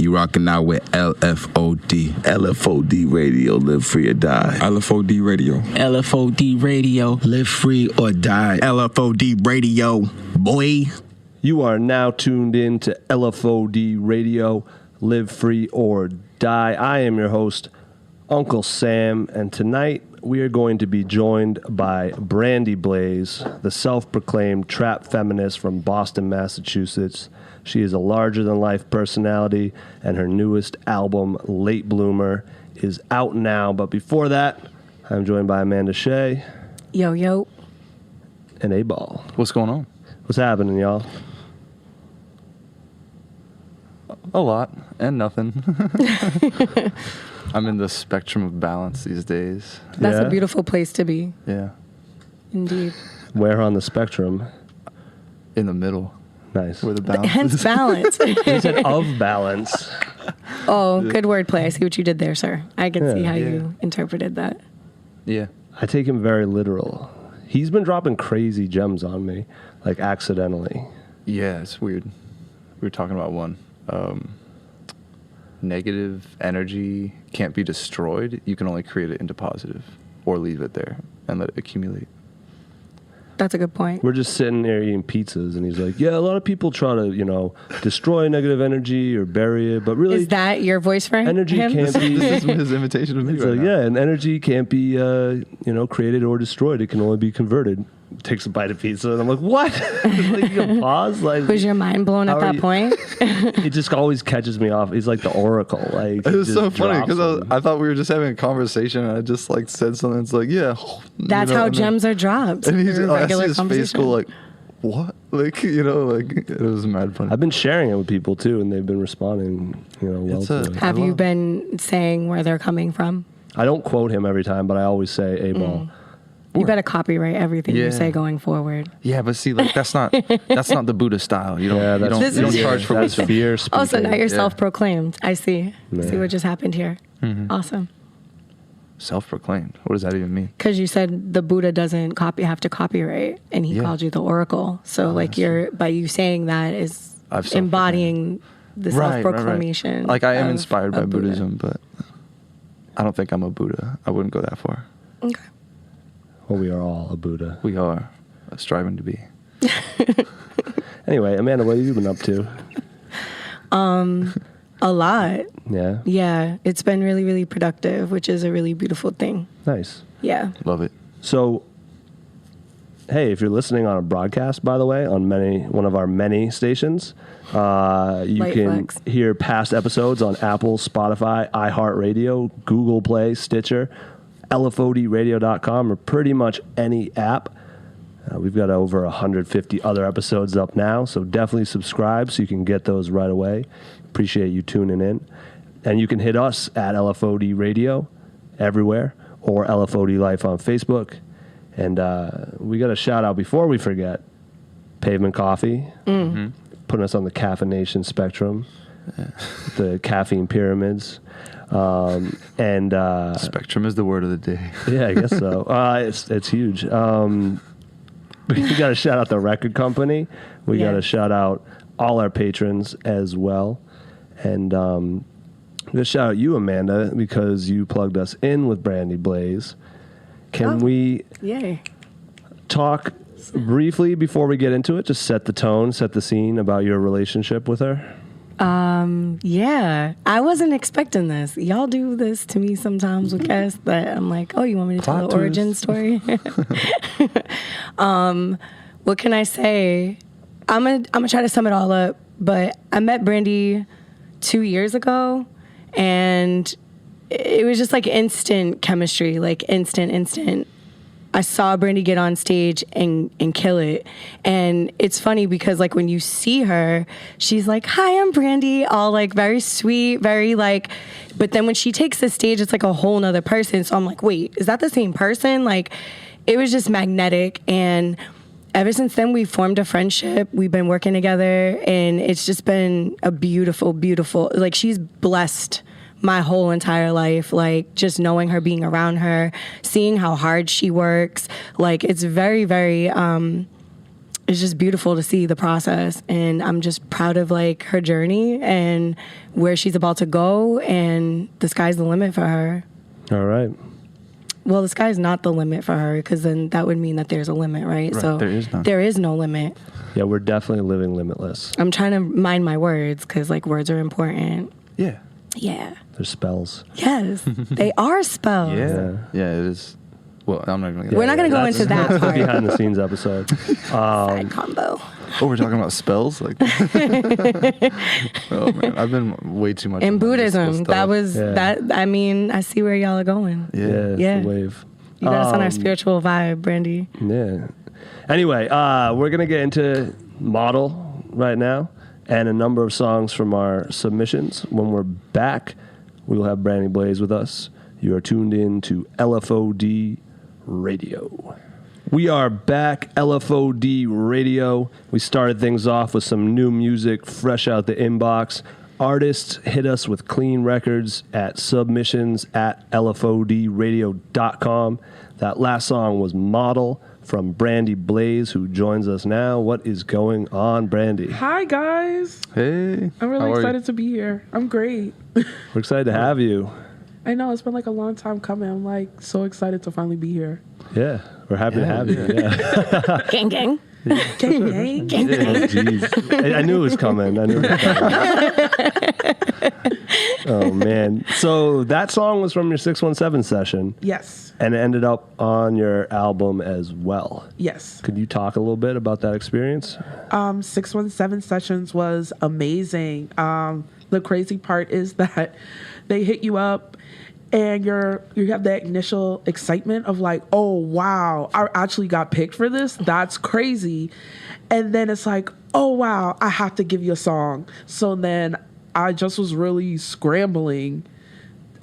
You rocking out with LFOD. LFOD Radio, live free or die. LFOD Radio. LFOD Radio, Live free or die. LFOD Radio, boy. You are now tuned in to LFOD Radio, live free or die. I am your host, Uncle Sam, and tonight we are going to be joined by Brandie Blaze, the self-proclaimed trap feminist from Boston, Massachusetts. She is a larger-than-life personality, and her newest album, Late Bloomer, is out now. But before that, I'm joined by Amanda Shea. Yo, yo. And A-Ball. What's going on? What's happening, y'all? A lot and nothing. I'm in the spectrum of balance these days. That's Yeah? a beautiful place to be. Yeah. Indeed. Where on the spectrum? In the middle. Nice. Where the balance Hence is. balance. You said of balance. Oh, good wordplay. I see what you did there, sir. I can see how Yeah. you interpreted that. Yeah. I take him very literal. He's been dropping crazy gems on me, like accidentally. Yeah, it's weird. We were talking about one. Negative energy can't be destroyed. You can only create it into positive or leave it there and let it accumulate. That's a good point. We're just sitting there eating pizzas, and he's like, yeah, a lot of people try to, destroy negative energy or bury it, but really... Is that your voice for him? Energy can't be... This is his invitation to me He's right like, now. yeah, and energy can't be, created or destroyed. It can only be converted. Takes a bite of pizza, and I'm like, what? Like, you pause? Like, Was your mind blown How at are that you- point? it just always catches me off. He's like the oracle. Like, It was he so just funny drops because them. I thought we were just having a conversation and I just said something. It's like, yeah. That's how and then- gems are dropped. And he's through I see regular his face conversation. go like, what? It was mad funny. I've been sharing it with people too, and they've been responding, well It's to a- it. Have I you love- been saying where they're coming from? I don't quote him every time, but I always say A-Ball. You better copyright everything you Yeah. say going forward. Yeah, but see, that's not the Buddha style. You don't, Yeah, you that's, don't, This you don't is- charge for that's wisdom. fear speaking. Also, now you're Yeah. self-proclaimed. I see. Yeah. See what just happened here. Awesome. Self-proclaimed. What does that even mean? Because you said the Buddha doesn't have to copyright, and he Yeah. called you the oracle. So, by you saying that is I've embodying the Right. self-proclamation. Like I am of inspired by Buddha. Buddhism, but I don't think I'm a Buddha. I wouldn't go that far. Okay. Well, we are all a Buddha. We are striving to be. Anyway, Amanda, what have you been up to? A lot. Yeah? Yeah. It's been really, really productive, which is a really beautiful thing. Nice. Yeah. Love it. So, hey, if you're listening on a broadcast, by the way, on one of our many stations, you Light can flex. hear past episodes on Apple, Spotify, iHeartRadio, Google Play, Stitcher, LFODradio.com, or pretty much any app. We've got over 150 other episodes up now, so definitely subscribe so you can get those right away. Appreciate you tuning in. And you can hit us at LFOD Radio everywhere, or LFOD Life on Facebook. And we got a shout out before we forget. Pavement Coffee, putting us on the caffeination spectrum, the caffeine pyramids. Spectrum is the word of the day. Yeah, I guess so. It's huge. We got to shout out the record company. We got to Yes. shout out all our patrons as well. And I'm going to shout out you, Amanda, because you plugged us in with Brandie Blaze. Can we Yay. talk briefly before we get into it? Just set the tone, set the scene about your relationship with her. Yeah. I wasn't expecting this. Y'all do this to me sometimes with guests that I'm like, oh, you want me to tell Plot the origin story? What can I say? I'm gonna try to sum it all up, but I met Brandie 2 years ago, and it was just like instant chemistry, like instant. I saw Brandie get on stage and kill it. And it's funny because like when you see her, she's like, hi, I'm Brandie, all like very sweet, very like, but then when she takes the stage, it's like a whole nother person. So I'm like, wait, is that the same person? Like, it was just magnetic. And ever since then, we formed a friendship. We've been working together, and it's just been a beautiful, like, she's blessed my whole entire life, like just knowing her, being around her, seeing how hard she works. Like, it's very, very, it's it's just beautiful to see the process, and I'm just proud of like her journey and where she's about to go, and the sky's the limit for her. All right. Well, the sky's not the limit for her, because then that would mean that there's a limit, right? So there is none. there is no limit. Yeah, we're definitely living limitless. I'm trying to mind my words, because like words are important. Yeah. Yeah. There's spells. Yes, they are spells. Yeah. Yeah, it is. Well, I'm not going to We're not going to go into that part. Behind the scenes episode. Side combo. Oh, we're talking about spells? Like, oh, man. I've been way too much In on that mystical Buddhism, stuff. that was Yeah. that. I mean, I see where y'all are going. Yeah, it's Yeah. the wave. You got us on our spiritual vibe, Brandie. Yeah. Anyway, we're going to get into Model right now and a number of songs from our submissions. When we're back, we will have Brandie Blaze with us. You are tuned in to LFOD Radio. We are back, LFOD Radio. We started things off with some new music fresh out the inbox. Artists hit us with clean records at submissions@lfodradio.com. That last song was Model from Brandie Blaze, who joins us now. What is going on, Brandie? Hi, guys. Hey. I'm really how are you? excited to be here. I'm great. We're excited to have you. I know, it's been like a long time coming. I'm like so excited to finally be here. Yeah, we're happy to have you. Yeah. Gang, gang. Gang, gang. Oh, jeez. I knew it was coming. Oh, man. So that song was from your 617 session, Yes. and it ended up on your album as well. Yes. Could you talk a little bit about that experience? 617 Sessions was amazing. The crazy part is that they hit you up and you have that initial excitement of like, oh, wow, I actually got picked for this. That's crazy. And then it's like, oh, wow, I have to give you a song. So then I just was really scrambling.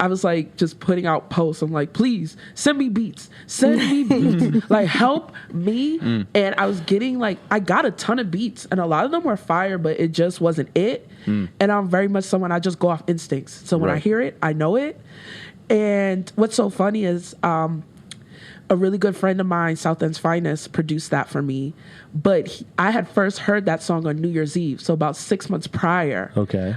I was like just putting out posts. I'm like, please send me beats. Send me beats. Like, help me. And I was getting like, I got a ton of beats and a lot of them were fire, but it just wasn't it. And I'm very much someone, I just go off instincts. So when I Right. hear it, I know it. And what's so funny is a really good friend of mine, South End's Finest, produced that for me. But I had first heard that song on New Year's Eve, so about 6 months prior. Okay.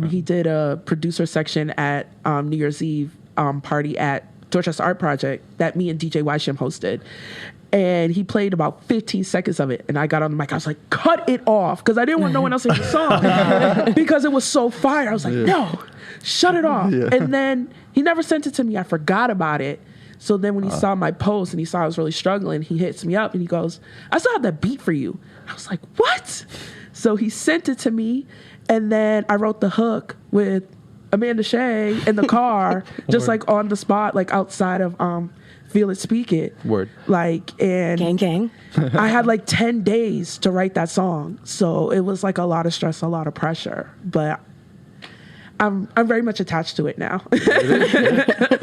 He did a producer section at New Year's Eve party at Dorchester Art Project that me and DJ Wysham hosted. And he played about 15 seconds of it. And I got on the mic. I was like, cut it off. Because I didn't want no one else to hear the song. Because it was so fire. I was like, no, shut it off. Yeah. And then he never sent it to me. I forgot about it. So then when he saw my post and he saw I was really struggling, he hits me up and he goes, I still have that beat for you. I was like, what? So he sent it to me. And then I wrote the hook with Amanda Shea in the car, just like on the spot, like outside of Feel It, Speak It. Word. Like, and Gang, gang. I had like 10 days to write that song. So it was like a lot of stress, a lot of pressure. But I'm very much attached to it now.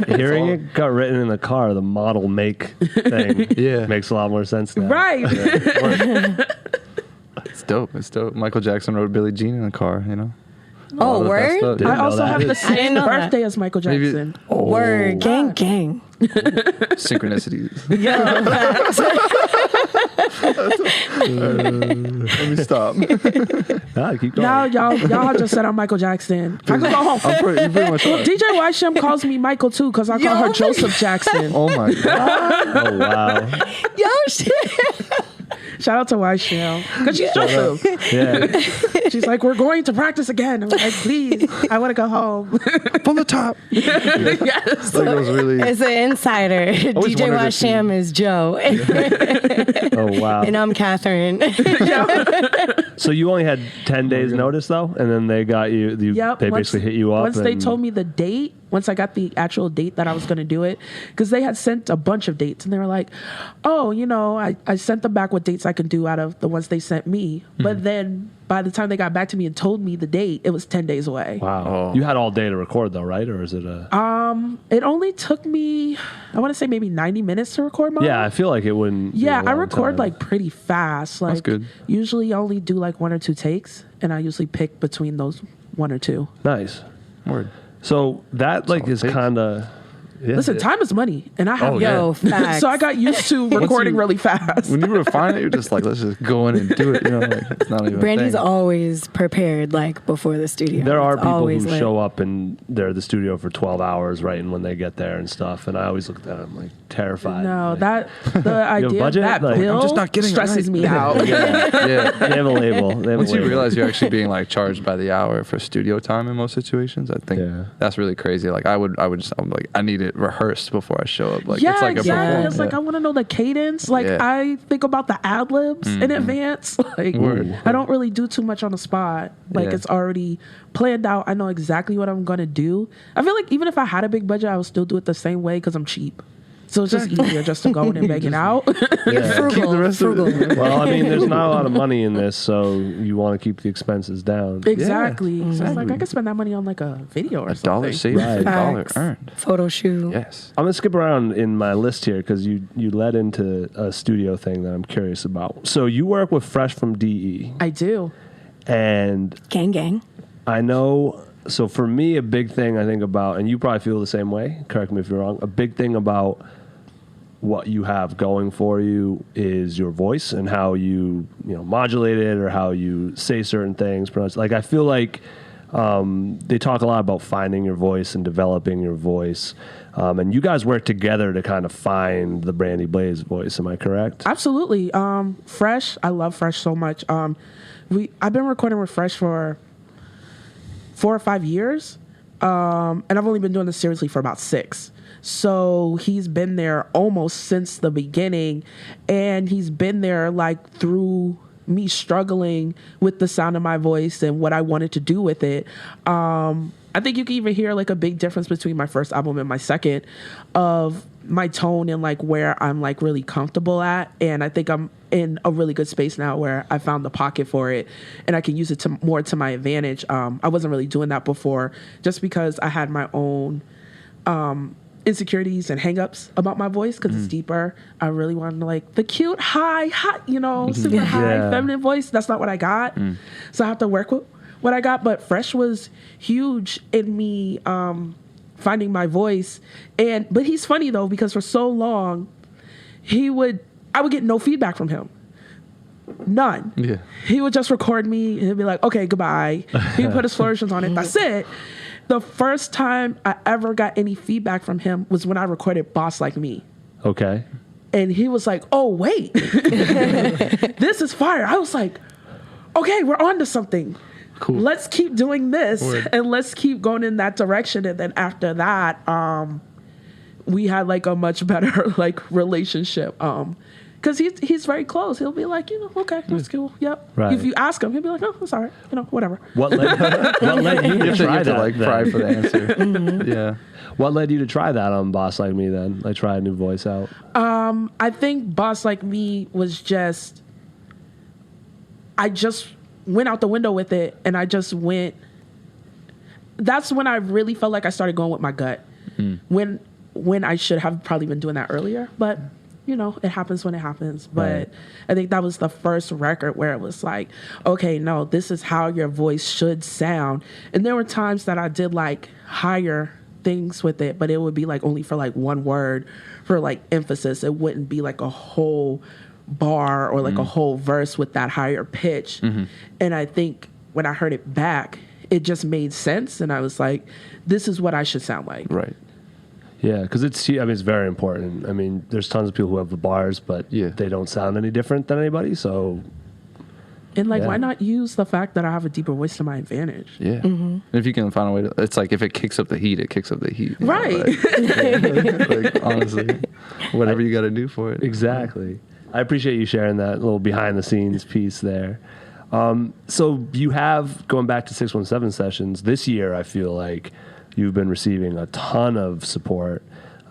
Hearing it got written in the car, the model make thing Yeah. makes a lot more sense now. Right. It's dope. It's dope. Michael Jackson wrote Billie Jean in the car, you know? Oh, All of that word? stuff. Didn't I know also that. have the I didn't same know that. birthday as Michael Maybe- Jackson. Word. Gang, gang. Synchronicities. Let me stop. Keep going. Now y'all just said I'm Michael Jackson. I could go home. You pretty much are. DJ Wysham calls me Michael too because I call her Joseph Jackson. Oh my God. Oh, wow. Yo, shit. Shout out to Wysham because she's Joseph. Yeah. She's like, we're going to practice again. I'm like, please, I want to go home. From the top. Yes. Like it was really. It's an insider. Always DJ wondered if he- Washam is Joe. Oh, wow. And I'm Catherine. So you only had 10 days notice, though? And then they got you, Yep. they basically hit you up. Once they and- told me the date, once I got the actual date that I was going to do it, because they had sent a bunch of dates and they were like, oh, you know, I sent them back what dates I could do out of the ones they sent me. But then by the time they got back to me and told me the date, it was 10 days away. Wow. Oh. You had all day to record, though, right? Or is it a... It only took me, I want to say maybe 90 minutes to record mine. yeah, I feel like it wouldn't... be Yeah, a I long record time. like pretty fast. Like good. usually I only do like 1 or 2 takes and I usually pick between those 1 or 2. Nice. Word. So that, like, Solid is takes. kind of Listen, time is money, and I have Oh, yeah. Yo, facts. so I got used to recording really fast. When you refine it, you're just like, let's just go in and do it. You know, like it's not even. Brandy's a thing. always prepared, like before the studio. There are It's people who always lit. show up and they're at the studio for 12 hours, right? And when they get there and stuff, and I always look at that, I'm like terrified. No, Like, that the idea of budget? that Like, bill I'm just not getting it stresses right. me out. Yeah. they have a label. They have Once a you label. realize you're actually being like charged by the hour for studio time in most situations, I think Yeah. that's really crazy. Like I'm like, I need it rehearsed before I show up. Like Yeah, it's like a exactly. performance. It's like I want to know the cadence. Like Yeah. I think about the ad libs in advance. Like Word. I don't really do too much on the spot. Like Yeah. it's already planned out. I know exactly what I'm gonna do. I feel like even if I had a big budget, I would still do it the same way because I'm cheap. So it's just easier just to go in and bang it out. You're frugal. Well, I mean, there's not a lot of money in this, so you want to keep the expenses down. Exactly. So it's like Exactly. I could spend that money on like a video or a something. dollar saved, Right. a dollar Facts. earned. Photo shoot. Yes. I'm gonna skip around in my list here because you led into a studio thing that I'm curious about. So you work with Fresh from DE, I do. and Gang, gang. I know. So for me, a big thing I think about, and you probably feel the same way. Correct me if you're wrong. A big thing about what you have going for you is your voice and how you modulate it or how you say certain things. Like I feel like they talk a lot about finding your voice and developing your voice, and you guys work together to kind of find the Brandie Blaze voice. Am I correct? Absolutely. Fresh. I love Fresh so much. I've been recording with Fresh for 4 or 5 years, and I've only been doing this seriously for about 6. So he's been there almost since the beginning, and he's been there like through me struggling with the sound of my voice and what I wanted to do with it. I think you can even hear like a big difference between my first album and my second of my tone and like where I'm like really comfortable at. And I think I'm in a really good space now where I found the pocket for it and I can use it more to my advantage. I wasn't really doing that before just because I had my own insecurities and hangups about my voice because it's deeper. I really wanted like the cute, high, super high, Yeah. feminine voice. That's not what I got. So I have to work with what I got. But Fresh was huge in me finding my voice. But he's funny though because for so long, I would get no feedback from him. None. Yeah. He would just record me and he'd be like, okay, goodbye. He would put his flourishes on it. That's it. The first time I ever got any feedback from him was when I recorded Boss Like Me. Okay. And he was like, oh, wait, this is fire. I was like, okay, we're on to something. Cool. Let's keep doing this Word. and let's keep going in that direction. And then after that, we had like a much better like relationship. Because he's very close. He'll be like, okay, that's cool. Yep. Right. If you ask him, he'll be like, oh, it's all right. Whatever. What led you You to have to, try that? like then? pry for the answer. Yeah. What led you to try that on Boss Like Me then? Like try a new voice out? I think Boss Like Me was just, I just went out the window with it and I just went, that's when I really felt like I started going with my gut. When I should have probably been doing that earlier, but it happens when it happens. But Right. I think that was the first record where it was like, okay, no, this is how your voice should sound. And there were times that I did like higher things with it, but it would be like only for like one word for like emphasis. It wouldn't be like a whole bar or like a whole verse with that higher pitch. And I think when I heard it back, it just made sense. And I was like, this is what I should sound like. Right. Yeah, because it's very important. I mean, there's tons of people who have the bars, but Yeah. they don't sound any different than anybody. So And like, Yeah. why not use the fact that I have a deeper voice to my advantage? Yeah. And if you can find a way to, it's like if it kicks up the heat, it kicks up the heat. Right. Like, honestly, whatever you got to do for it. exactly. I appreciate you sharing that little behind the scenes piece there. So you have, going back to 617 sessions, this year I feel like you've been receiving a ton of support,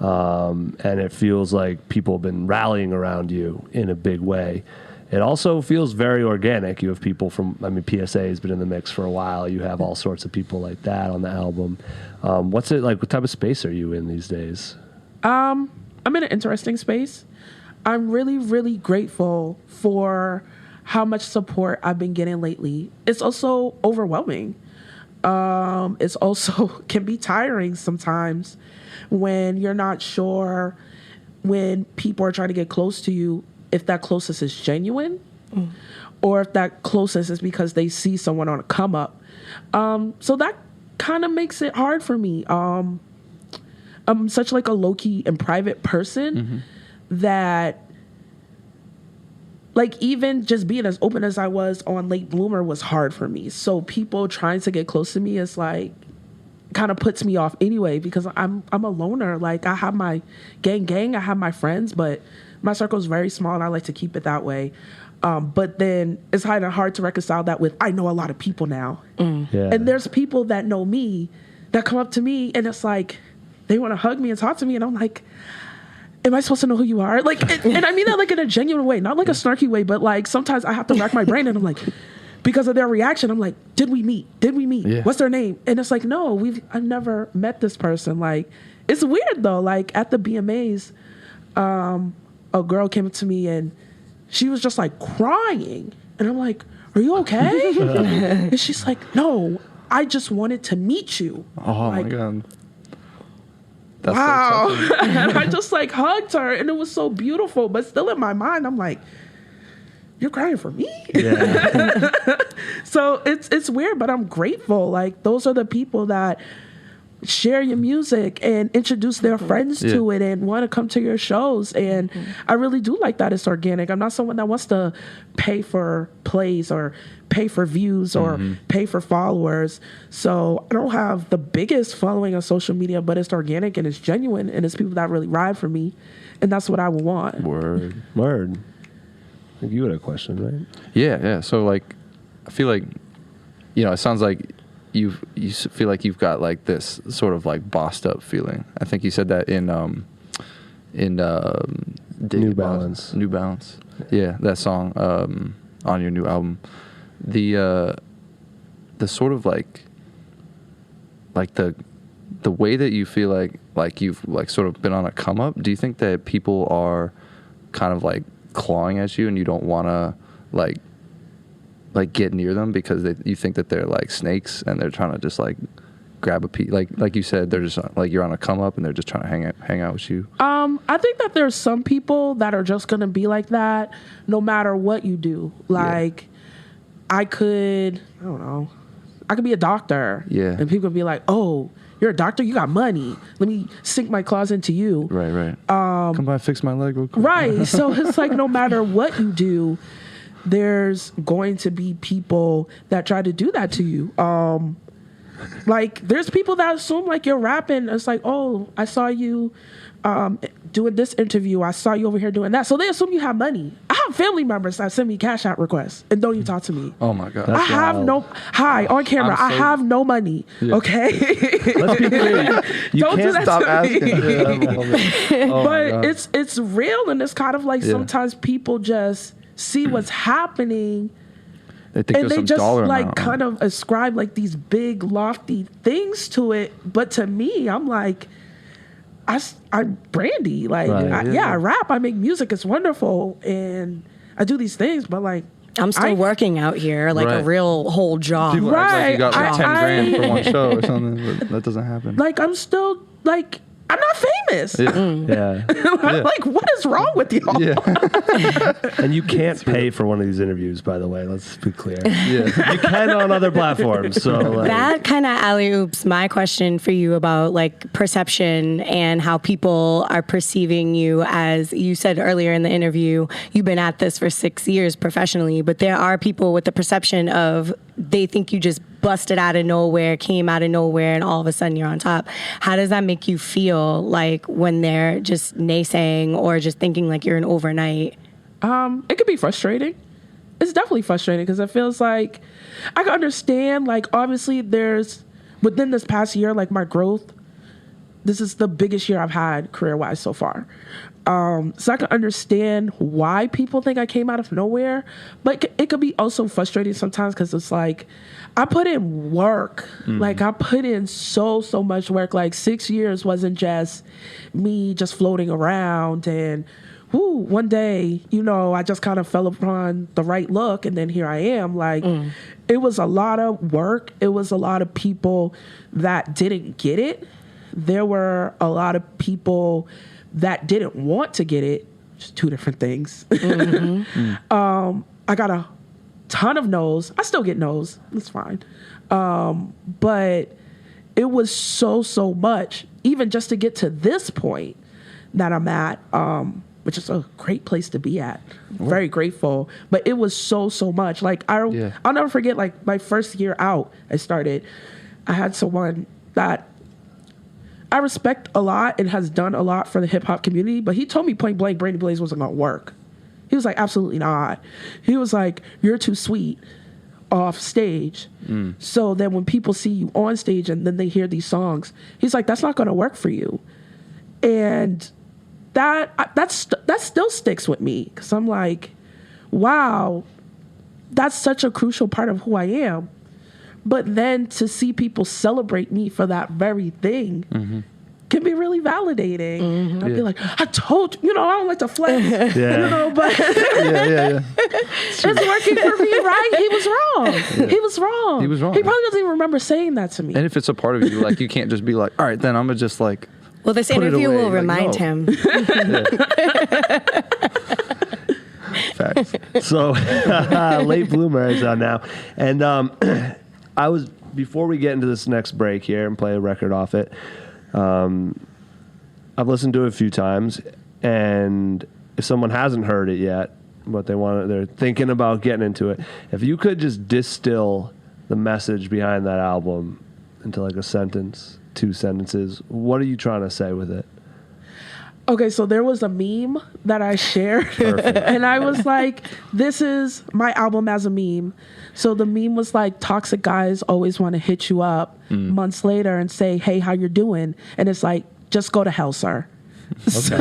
and it feels like people have been rallying around you in a big way. It also feels very organic. You have people PSA has been in the mix for a while. You have all sorts of people like that on the album. What's it like? What type of space are you in these days? I'm in an interesting space. I'm really, really grateful for how much support I've been getting lately. It's also overwhelming. It's also can be tiring sometimes when you're not sure when people are trying to get close to you, if that closeness is genuine or if that closeness is because they see someone on a come up. So that kind of makes it hard for me. I'm such like a low-key and private person that like even just being as open as I was on Late Bloomer was hard for me. So people trying to get close to me is like kind of puts me off anyway because I'm a loner. Like I have my gang, I have my friends, but my circle is very small and I like to keep it that way. But then it's kind of hard to reconcile that with I know a lot of people now. Yeah. And there's people that know me that come up to me and it's like they want to hug me and talk to me and I'm like, am I supposed to know who you are? Like, and I mean that like in a genuine way, not like a snarky way, but like sometimes I have to rack my brain and I'm like, because of their reaction, I'm like, did we meet? Yeah. What's their name? And it's like, no, I've never met this person. Like, it's weird though. Like at the BMAs, a girl came up to me and she was just like crying. And I'm like, are you okay? And she's like, no, I just wanted to meet you. Oh like, my God. That's wow. so touching. And I just like hugged her and it was so beautiful. But still in my mind, I'm like, you're crying for me? Yeah. So it's weird, but I'm grateful. Like those are the people that share your music and introduce their friends to it and want to come to your shows. And I really do like that it's organic. I'm not someone that wants to pay for plays or pay for views or pay for followers. So I don't have the biggest following on social media, but it's organic and it's genuine and it's people that really ride for me. And that's what I would want. Word. I think you had a question, right? Yeah. So like, I feel like, it sounds like you feel like you've got like this sort of like bossed up feeling. I think you said that in New Balance. New Balance. Yeah, that song on your new album. The sort of like the way that you feel like you've like sort of been on a come up. Do you think that people are kind of like clawing at you and you don't want to like get near them because you think that they're like snakes and they're trying to just like grab a piece, like you said, they're just like you're on a come up and they're just trying to hang out with you? I think that there's some people that are just gonna be like that no matter what you do. Like I could be a doctor, and people be like, oh, you're a doctor, you got money, let me sink my claws into you. Right. Come by, fix my leg real quick. Right. So it's like no matter what you do, there's going to be people that try to do that to you. Like there's people that assume like you're rapping. It's like, oh, I saw you doing this interview. I saw you over here doing that. So they assume you have money. I have family members that send me Cash App requests and don't even talk to me. Oh my God. I have on camera. I have no money. Yeah. Okay. Let's be clear. You don't can't do that stop to asking. me. But it's real and it's kind of like sometimes people just see what's happening they think and they some just dollar like amount. kind of ascribe like these big lofty things to it. But to me, I'm like, I'm Brandie. Like, Right. I rap, I make music, it's wonderful, and I do these things. But like, I'm still working out here, like a real whole job. People act like you got like Right. 10 grand for one show or something, but that doesn't happen. like I'm still like, I'm not famous. Yeah. I'm like, what is wrong with y'all? Yeah. And you can't pay for one of these interviews, by the way. Let's be clear. Yeah. You can on other platforms. So like, That kind of alley-oops my question for you about like perception and how people are perceiving you. As you said earlier in the interview, you've been at this for 6 years professionally, but there are people with the perception of they think you just busted out of nowhere, came out of nowhere, and all of a sudden you're on top. How does that make you feel like when they're just naysaying or just thinking like you're an overnight? It could be frustrating. It's definitely frustrating because it feels like I can understand, like, obviously there's within this past year, like my growth, this is the biggest year I've had career-wise so far. So I can understand why people think I came out of nowhere, but it could be also frustrating sometimes because it's like I put in work. Like I put in so much work. Like 6 years wasn't just me just floating around and one day, I just kind of fell upon the right look and then here I am. Like it was a lot of work. It was a lot of people that didn't get it. There were a lot of people that didn't want to get it. Just two different things. I got a ton of no's. I still get no's. That's fine. But it was so much, even just to get to this point that I'm at, which is a great place to be at. Very grateful. But it was so much. Like, I'll never forget, like, my first year out, I had someone that I respect a lot and has done a lot for the hip hop community, but he told me point blank Brandie Blaze wasn't going to work. He was like, absolutely not. He was like, you're too sweet off stage. So then when people see you on stage and then they hear these songs, he's like, that's not going to work for you. And that still sticks with me, because I'm like, wow, that's such a crucial part of who I am. But then to see people celebrate me for that very thing can be really validating. I'd be like, I told you, I don't like to flex, but it's working for me, right? He was wrong. He was wrong. He was wrong. He probably doesn't even remember saying that to me. And if it's a part of you, like, you can't just be like, all right, then I'm gonna just like. Well, this put it interview away. will Like, remind no. him. Facts. So, Late Bloomer is on now. And before we get into this next break here and play a record off it, I've listened to it a few times, and if someone hasn't heard it yet, but they're thinking about getting into it, if you could just distill the message behind that album into like a sentence, 2 sentences, what are you trying to say with it? Okay, so there was a meme that I shared, and I was like, this is my album as a meme. So the meme was like, toxic guys always want to hit you up months later and say, hey, how you doing? And it's like, just go to hell, sir. Okay.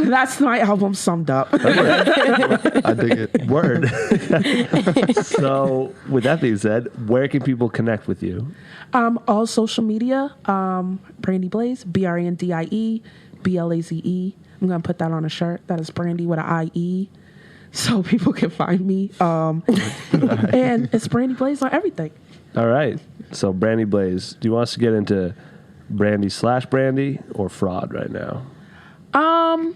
That's my album summed up. I dig it. Word. So with that being said, where can people connect with you? All social media, Brandie Blaze, BRANDIE, BLAZE. I'm going to put that on a shirt. That is Brandie with an IE, so people can find me. And it's Brandie Blaze on everything. All right. So Brandie Blaze, do you want us to get into Brandie/Brandie or fraud right now? I'll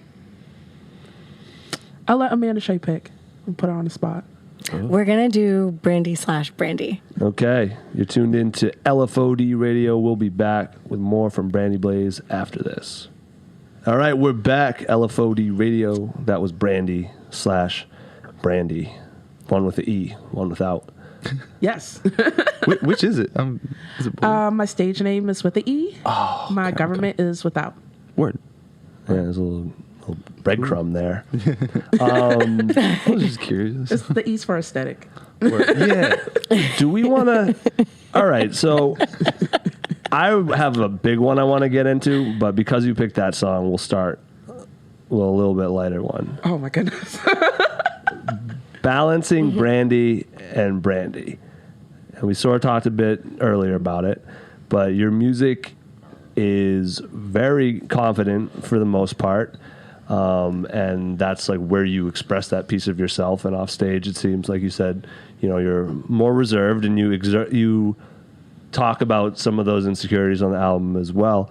let Amanda Shea pick and put her on the spot. We're going to do Brandie/Brandie. Okay. You're tuned in to LFOD Radio. We'll be back with more from Brandie Blaze after this. All right, we're back. LFOD Radio. That was Brandie/Brandie. One with the E, one without. Yes. Which is it? Is it My stage name is with the E. Oh, my government is without. Word. Yeah, there's a little breadcrumb there. I was just curious. It's the E's for aesthetic. Yeah. Do we want to? All right. So I have a big one I want to get into, but because you picked that song, we'll start with a little bit lighter one. Oh my goodness. Balancing Brandie and Brandie. And we sort of talked a bit earlier about it, but your music is very confident for the most part. And that's like where you express that piece of yourself, and off stage it seems like you said, you're more reserved, and you talk about some of those insecurities on the album as well.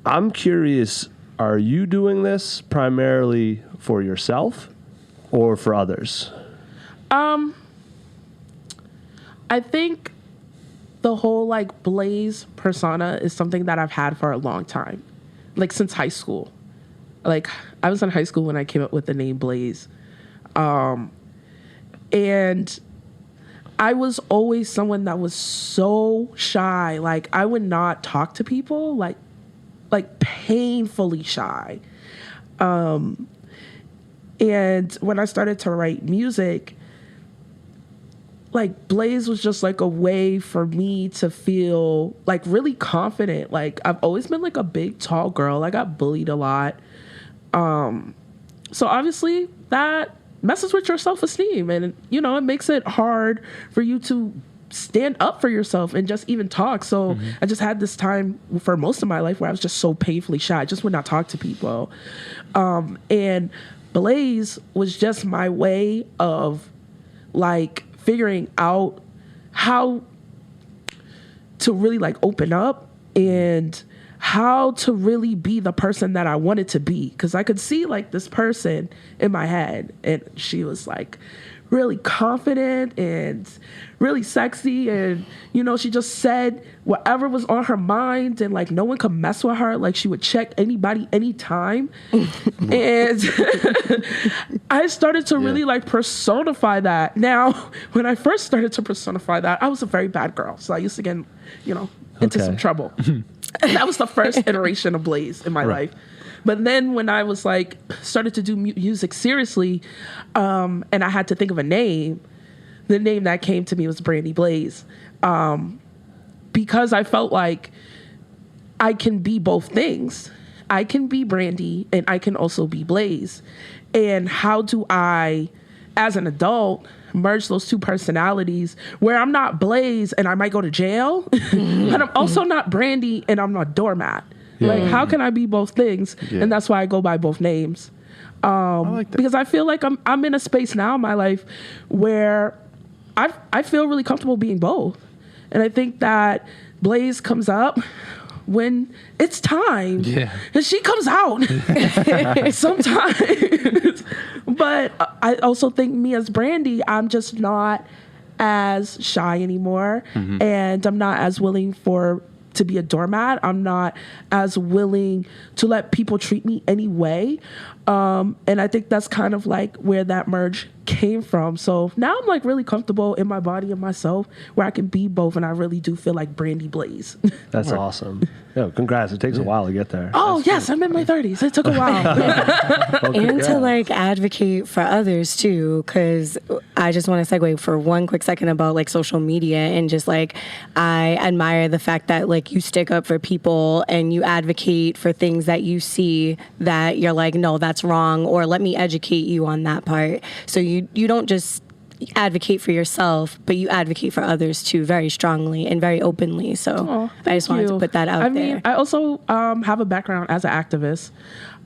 I'm curious, are you doing this primarily for yourself or for others? I think the whole like Blaze persona is something that I've had for a long time, like since high school. Like, I was in high school when I came up with the name Blaze. And I was always someone that was so shy. Like, I would not talk to people, like painfully shy. And when I started to write music, like, Blaze was just like a way for me to feel like really confident. Like, I've always been like a big, tall girl. I got bullied a lot. So obviously that messes with your self-esteem, and it makes it hard for you to stand up for yourself and just even talk. So I just had this time for most of my life where I was just so painfully shy. I just would not talk to people. And Blaze was just my way of like figuring out how to really like open up and how to really be the person that I wanted to be. Because I could see like this person in my head, and she was like really confident and really sexy, and you know, she just said whatever was on her mind, and like no one could mess with her. Like she would check anybody anytime. And I started to really like personify that. Now when I first started to personify that, I was a very bad girl, so I used to get, you know, into some trouble. That was the first iteration of Blaze in my life. But then when I was like started to do music seriously, and I had to think of a name, the name that came to me was Brandie Blaze, because I felt like I can be both things. I can be Brandie and I can also be Blaze. And how do I, as an adult, merge those two personalities where I'm not Blaze and I might go to jail, but I'm also not Brandie and I'm not a doormat. Like, how can I be both things? And that's why I go by both names. I like that. Because I feel like I'm in a space now in my life where I feel really comfortable being both. And I think that Blaze comes up when it's time. Yeah. And she comes out sometimes. But I also think me as Brandie, I'm just not as shy anymore. And I'm not as willing to be a doormat. I'm not as willing to let people treat me any way. And I think that's kind of like where that merge came from. So now I'm like really comfortable in my body and myself where I can be both. And I really do feel like Brandie Blaze. That's awesome. Yo, congrats. It takes a while to get there. Oh, yes. I'm in my 30s. It took a while. And to like advocate for others too, because I just want to segue for one quick second about like social media, and just like I admire the fact that like you stick up for people and you advocate for things that you see that you're like, no, that's wrong, or let me educate you on that part. So you don't just advocate for yourself, but you advocate for others too, very strongly and very openly. So I just wanted to put that out there. I mean, I also have a background as an activist,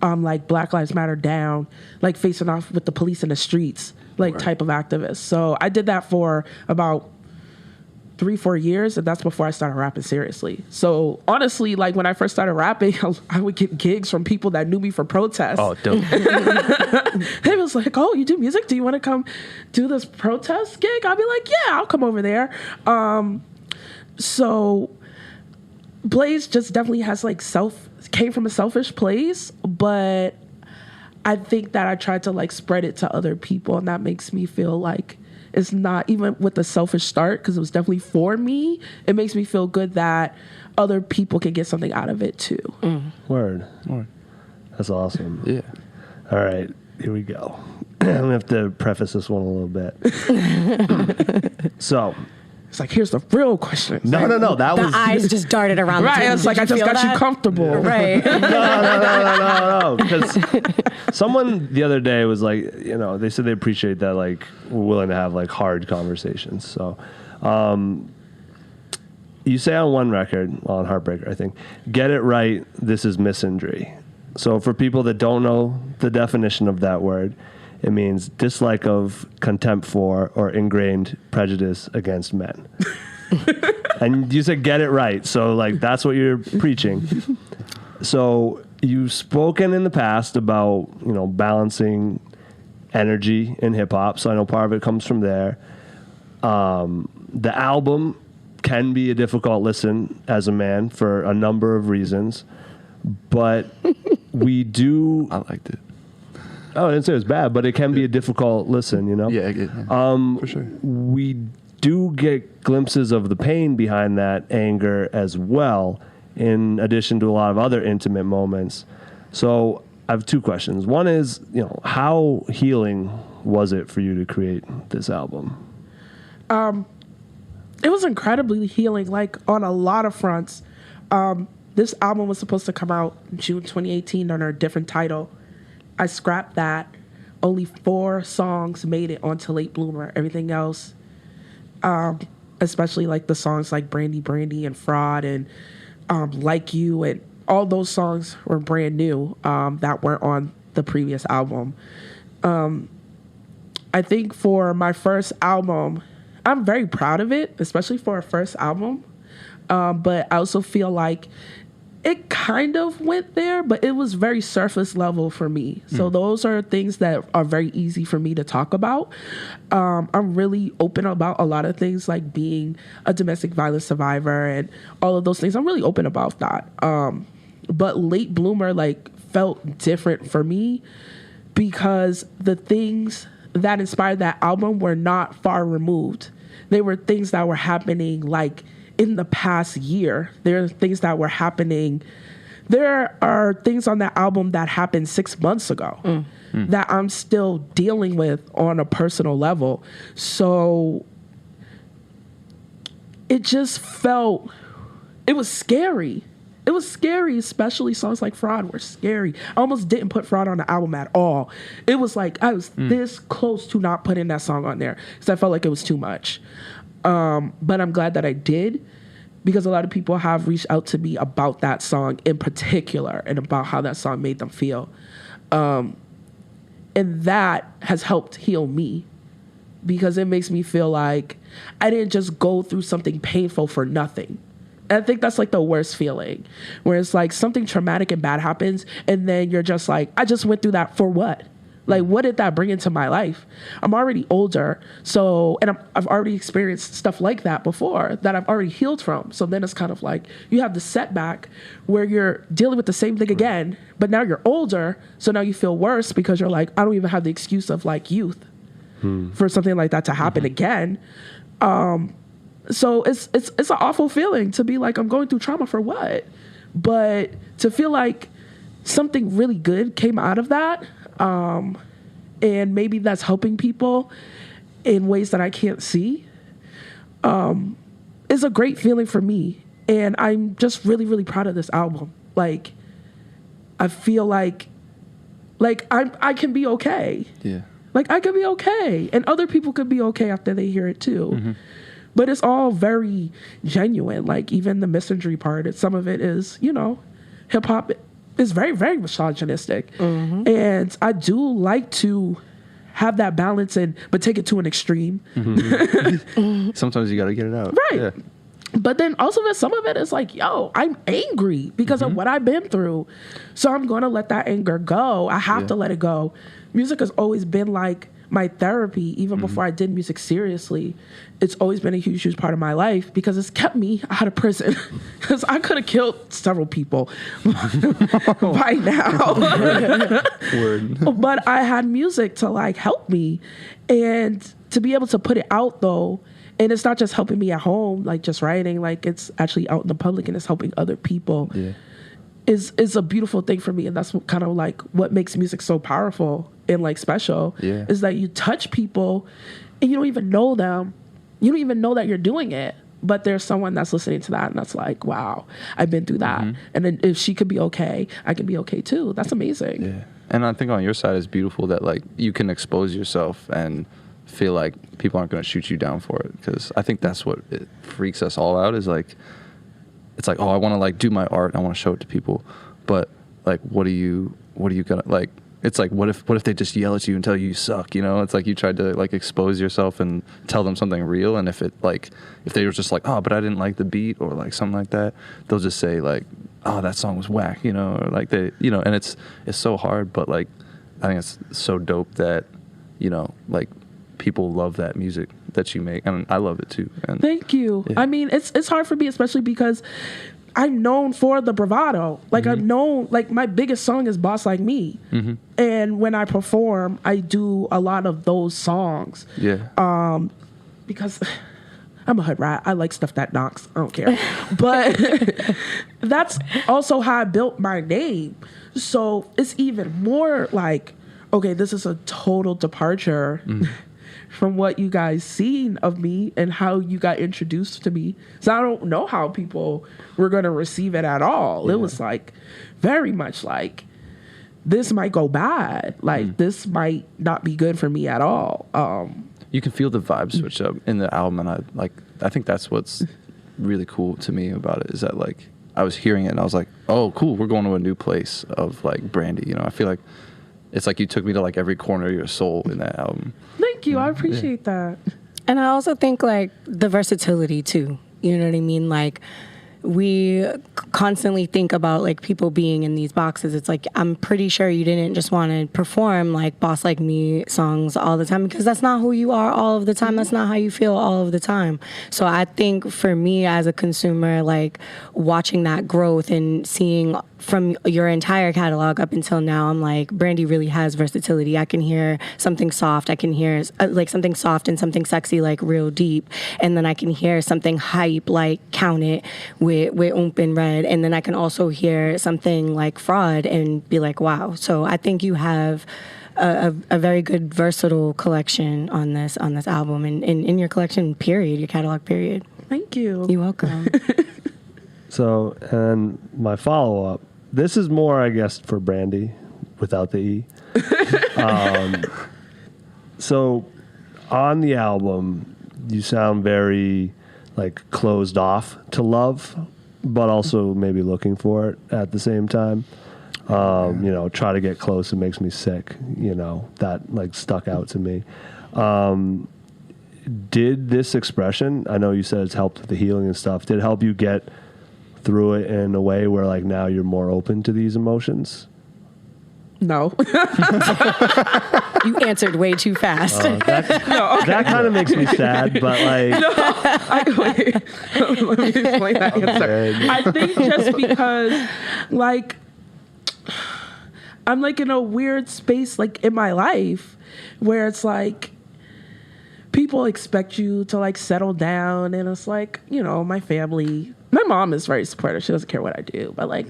like Black Lives Matter down, like facing off with the police in the streets, like type of activist. So I did that for about 3-4 years, and that's before I started rapping seriously. So honestly, like when I first started rapping, I would get gigs from people that knew me for protests. Oh, dope. They was like, oh, you do music? Do you want to come do this protest gig? I'll be like, yeah, I'll come over there. So Blaze just definitely has like came from a selfish place, but I think that I tried to like spread it to other people, and that makes me feel like it's not even with a selfish start, because it was definitely for me. It makes me feel good that other people can get something out of it too. Word. That's awesome. Yeah. All right, here we go. I'm gonna have to preface this one a little bit. So, it's like, here's the real question. no, that was the eyes just darted around. Right, the it's like I just got you comfortable. Right. no. Because someone the other day was like, you know, they said they appreciate that, like, we're willing to have like hard conversations. So, you say on one record, on Heartbreaker, I think, get it right, this is misandry. So for people that don't know the definition of that word, it means dislike of, contempt for, or ingrained prejudice against men. And you said get it right. So like that's what you're preaching. So you've spoken in the past about, you know, balancing energy in hip hop. So I know part of it comes from there. The album can be a difficult listen as a man for a number of reasons, but we do. I liked it. Oh, I didn't say it was bad, but it can be a difficult listen, you know? Yeah, for sure. We do get glimpses of the pain behind that anger as well, in addition to a lot of other intimate moments. So I have two questions. One is, you know, how healing was it for you to create this album? It was incredibly healing, like on a lot of fronts. This album was supposed to come out in June 2018 under a different title. I scrapped that. Only 4 songs made it onto Late Bloomer. Everything else, especially like the songs like Brandie and Fraud and Like You, and all those songs were brand new that weren't on the previous album. I I think for my first album, I'm very proud of it, especially for a first album. But I also feel like it kind of went there, but it was very surface level for me. So those are things that are very easy for me to talk about. I'm really open about a lot of things, like being a domestic violence survivor and all of those things. I'm really open about that. But Late Bloomer like felt different for me because the things that inspired that album were not far removed. They were things that were happening like in the past year. There are things that were happening. There are things on that album that happened 6 months ago that I'm still dealing with on a personal level. So it just felt, it was scary. It was scary, especially songs like Fraud were scary. I almost didn't put Fraud on the album at all. It was like I was this close to not putting that song on there because I felt like it was too much. But I'm glad that I did, because a lot of people have reached out to me about that song in particular and about how that song made them feel. And that has helped heal me, because it makes me feel like I didn't just go through something painful for nothing. And I think that's like the worst feeling, where it's like something traumatic and bad happens and then you're just like, I just went through that for what? Like, what did that bring into my life? I'm already older, so, and I've already experienced stuff like that before that I've already healed from. So then it's kind of like you have the setback where you're dealing with the same thing again, but now you're older, so now you feel worse because you're like, I don't even have the excuse of like youth for something like that to happen again. So it's an awful feeling to be like, I'm going through trauma for what? But to feel like something really good came out of that, and maybe that's helping people in ways that I can't see, is a great feeling for me. And I'm just really, really proud of this album. Like, I feel like I can be okay. Yeah. Like, I could be okay. And other people could be okay after they hear it too. But it's all very genuine. Like, even the misandry part, some of it is, you know, hip hop is very, very misogynistic. And I do like to have that balance, but take it to an extreme. Sometimes you got to get it out. Right. Yeah. But then also some of it is like, yo, I'm angry because of what I've been through. So I'm going to let that anger go. I have to let it go. Music has always been like my therapy, even before I did music seriously. It's always been a huge, huge part of my life because it's kept me out of prison. Because I could have killed several people by now. Word. But I had music to like help me, and to be able to put it out though. And it's not just helping me at home, like just writing, like it's actually out in the public and it's helping other people. Yeah. Is a beautiful thing for me. And that's what kind of like what makes music so powerful and like special, is that you touch people and you don't even know them. You don't even know that you're doing it, but there's someone that's listening to that and that's like, wow, I've been through that. And then if she could be okay, I can be okay too. That's amazing. Yeah. And I think on your side it's beautiful that like you can expose yourself and feel like people aren't going to shoot you down for it, because I think that's what it freaks us all out, is like, it's like, oh, I want to like do my art, I want to show it to people, but like what are you gonna like, it's like, what if they just yell at you and tell you suck, you know? It's like you tried to like expose yourself and tell them something real, and if they were just like, oh, but I didn't like the beat or like something like that, they'll just say like, oh, that song was whack, you know, or like they, you know, and it's so hard, but like I think it's so dope that, you know, like people love that music that you make, and I love it too. And thank you. Yeah. I mean, it's hard for me, especially because I'm known for the bravado. Like I'm known, like my biggest song is Boss Like Me. And when I perform, I do a lot of those songs. Yeah. Because I'm a hood rat. I like stuff that knocks. I don't care. But that's also how I built my name. So it's even more like, okay, this is a total departure from what you guys seen of me and how you got introduced to me. So I don't know how people were going to receive it at all. It was like very much like, this might go bad. Like this might not be good for me at all. You can feel the vibe switch up in the album, and I think that's what's really cool to me about it, is that like I was hearing it and I was like, oh cool, we're going to a new place of like Brandie, you know. I feel like it's like you took me to like every corner of your soul in that album. thank you. I appreciate that. And I also think like the versatility too. You know what I mean? Like we constantly think about like people being in these boxes. It's like, I'm pretty sure you didn't just want to perform like Boss Like Me songs all the time, because that's not who you are all of the time. That's not how you feel all of the time. So I think for me as a consumer, like watching that growth and seeing from your entire catalog up until now, I'm like, Brandie really has versatility. I can hear something soft. I can hear like something soft and something sexy, like real deep. And then I can hear something hype, like Count It with Oomp and Red. And then I can also hear something like Fraud and be like, wow. So I think you have a very good versatile collection on this album and in your collection, period, your catalog, period. Thank you. You're welcome. So, and my follow-up, this is more, I guess, for Brandie, without the E. So, on the album, you sound very, like, closed off to love, but also maybe looking for it at the same time. You know, try to get close, it makes me sick, you know, that, like, stuck out to me. Did this expression, I know you said it's helped with the healing and stuff, did it help you get through it in a way where like now you're more open to these emotions? No. You answered way too fast. That kind of makes me sad, but like... Wait. Let me explain that answer. I think just because, like, I'm like in a weird space, like in my life, where it's like, people expect you to like settle down, and it's like, you know, my mom is very supportive. She doesn't care what I do, but like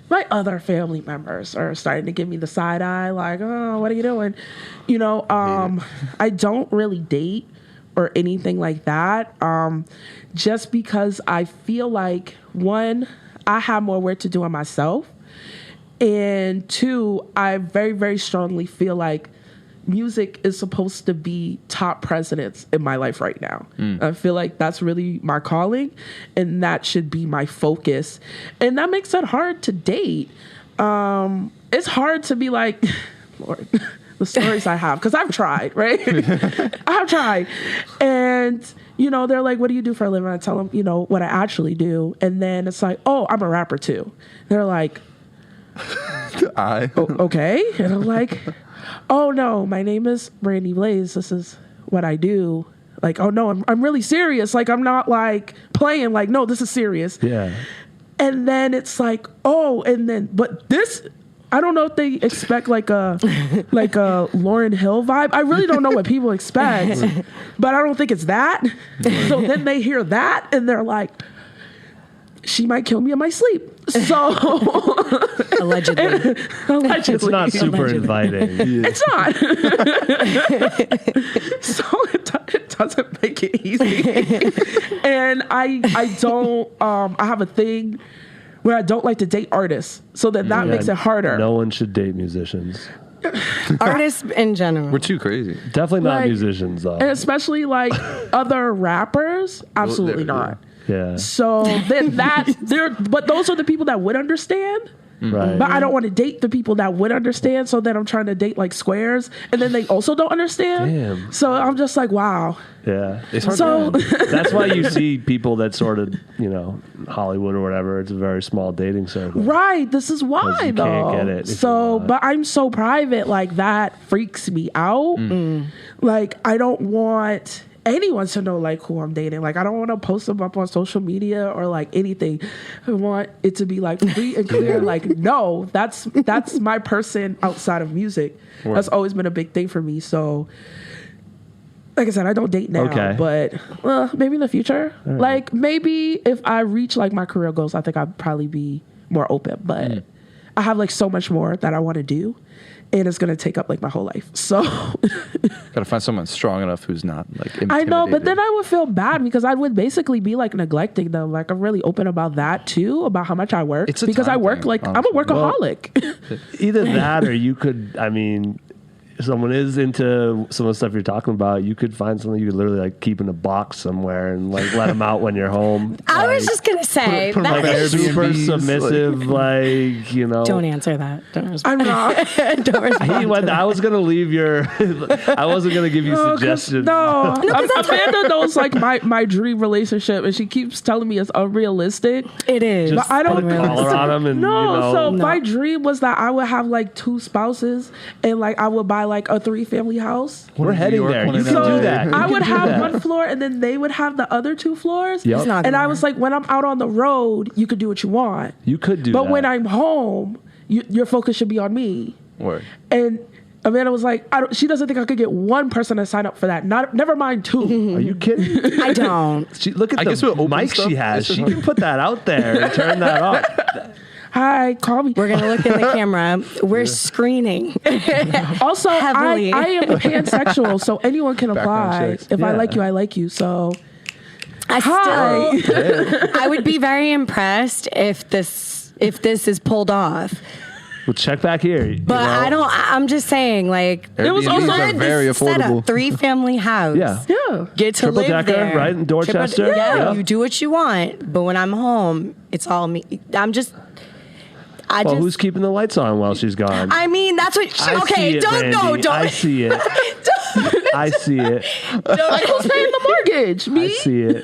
my other family members are starting to give me the side eye, like, oh, what are you doing? You know, I don't really date or anything like that. Just because I feel like, one, I have more work to do on myself. And two, I very, very strongly feel like music is supposed to be top precedence in my life right now. I feel like that's really my calling, and that should be my focus. And that makes it hard to date. It's hard to be like, Lord, the stories I have, because I've tried, right? I have tried. And, you know, they're like, what do you do for a living? I tell them, you know, what I actually do. And then it's like, oh, I'm a rapper too. They're like, okay. And I'm like, oh no, my name is Brandie Blaze. This is what I do. Like, oh no, I'm really serious. Like, I'm not like playing. Like, no, this is serious. Yeah. And then it's like, oh, and then, but this, I don't know if they expect like a Lauryn Hill vibe. I really don't know what people expect, but I don't think it's that. So then they hear that and they're like, she might kill me in my sleep. So Allegedly. It's not super inviting. It's not. So it doesn't make it easy. And I don't, I have a thing where I don't like to date artists. So then that makes it harder. No one should date musicians. Artists in general. We're too crazy. Definitely not Like, musicians, though. And especially like other rappers, absolutely not. Yeah. So then but those are the people that would understand. Right. But I don't want to date the people that would understand. So then I'm trying to date like squares, and then they also don't understand. Damn. So I'm just like, wow. Yeah. It's hard So to That's why you see people that sort of, you know, Hollywood or whatever, it's a very small dating circle. right, this is 'Cause why you though. can't get it if So, you're not. but I'm so private, like that freaks me out. Like I don't want anyone to know like who I'm dating. Like I don't want to post them up on social media or like anything. I want it to be like free and clear. Like no, that's my person outside of music. That's always been a big thing for me. So like I said, I don't date now, but maybe in the future. Right. Like maybe if I reach like my career goals, I think I'd probably be more open. But I have like so much more that I want to do, and it's gonna take up like my whole life. So gotta find someone strong enough who's not like intimidated. I know, but then I would feel bad because I would basically be like neglecting them. Like I'm really open about that too, about how much I work. It's a because time I work thing, like honestly. I'm a workaholic. Either that or you could, I mean, someone is into some of the stuff you're talking about, you could find something you could literally like keep in a box somewhere and like let them out when you're home. I was just gonna say put 'em that on is- Super Airbnbs, submissive, like, you know. Don't answer that. Don't I'm respond. not. Don't respond. I was gonna leave your. I wasn't gonna give you suggestions. No, Amanda knows like my dream relationship, and she keeps telling me it's unrealistic. It is. But I don't put a collar on them and No, you know. so my dream was that I would have like 2 spouses, and like I would buy like a 3-family house. We're heading there. You can So do that. I You would can do have that. one floor, and then they would have the other 2 floors. Yep. It's not And gonna I was work. like, when I'm out on the road, you could do what you want. You could do But that. when I'm home, your focus should be on me. Word. And Amanda was like, she doesn't think I could get one person to sign up for that. Never mind 2. Are you kidding? I don't. Look at I guess the with open mic stuff, she has. it's She just- can put that out there and turn that off. Hi, call me. We're gonna look in the camera. We're screening. Also, Heavily. I am pansexual, so anyone can Background apply. checks. If I Yeah. like you, I like you. So I still, I would be very impressed if this is pulled off. Well, check back here. But I don't. I'm just saying, like, It was Airbnbs also are very affordable. 3-family house. Yeah. yeah. Get to Triple live decker, there, right, in Dorchester? Yeah, Yeah. you do what you want. But when I'm home, it's all me. Well, who's keeping the lights on while she's gone? I mean, that's what. I Okay, see it, don't go. Brandie. Don't. I see it. I see it. Like, who's paying the mortgage? I Me? see it.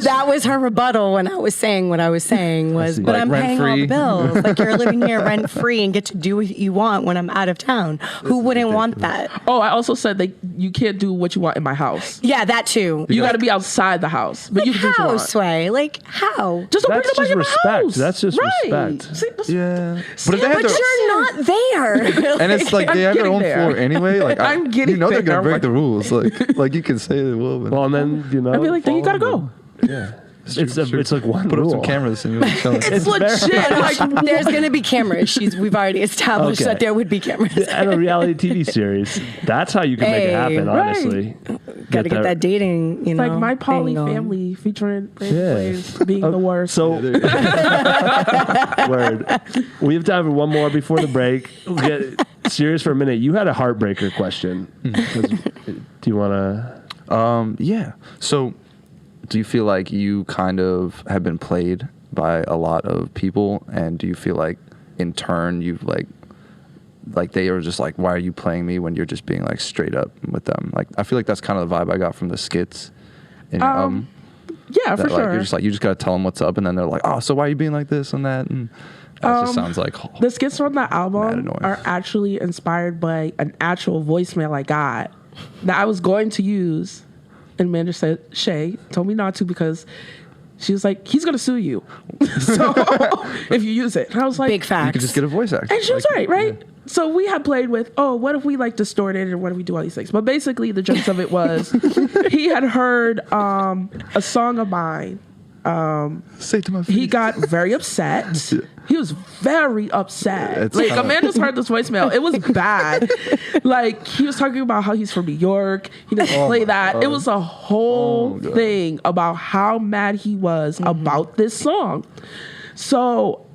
That was her rebuttal when I was saying what I was saying was, see. but Like I'm paying all the rent-free? bills. Like you're living here rent free and get to do what you want when I'm out of town. Who wouldn't want that? Oh, I also said that you can't do what you want in my house. Yeah, that too. You got to be outside the house, but you can do what you How, want. Sway? Like how? Just don't That's bring nobody in just my respect. house. That's just right. respect. See, that's- Yeah. But if they have But their, you're not there. and it's like they have their getting own there. floor anyway. Like I'm getting you know they're gonna there. break the rules. Like you can say they will. But Well, and then, you know. I'd be like, then you gotta go. Yeah. It's like one put rule. up some cameras and you're chilling. It's legit. Like, There's going to be cameras. We've already established Okay. that there would be cameras. And a reality TV series. That's how you can make it Hey, happen, right. honestly. Got to get that dating, you know. like my poly thing going. family featuring Brandie Yeah. Blaze being the worst. So, word. We have time for one more before the break. We'll get serious for a minute. You had a heartbreaker question. Do you want to? Yeah. So, do you feel like you kind of have been played by a lot of people, and do you feel like, in turn, you've like they are just like, why are you playing me when you're just being like straight up with them? Like, I feel like that's kind of the vibe I got from the skits. In your album. yeah, That, for like, sure. You're just like, you just gotta tell them what's up, and then they're like, oh, so why are you being like this and that? And that just sounds like The skits from the Mad album annoying. are actually inspired by an actual voicemail I got that I was going to use. And Amanda said, Shay told me not to because she was like, he's going to sue you. So if you use it. And I was like, Big facts. you could just get a voice actor. and she was right? Yeah. So we had played with, what if we like distort it and what if we do all these things? But basically the gist of it was he had heard a song of mine. Say it to my face. He got very upset. He was very upset. It's Like kinda- Amanda's heard this voicemail. It was bad. Like he was talking about how he's from New York. He doesn't play that. It was a whole God. thing about how mad he was about this song. So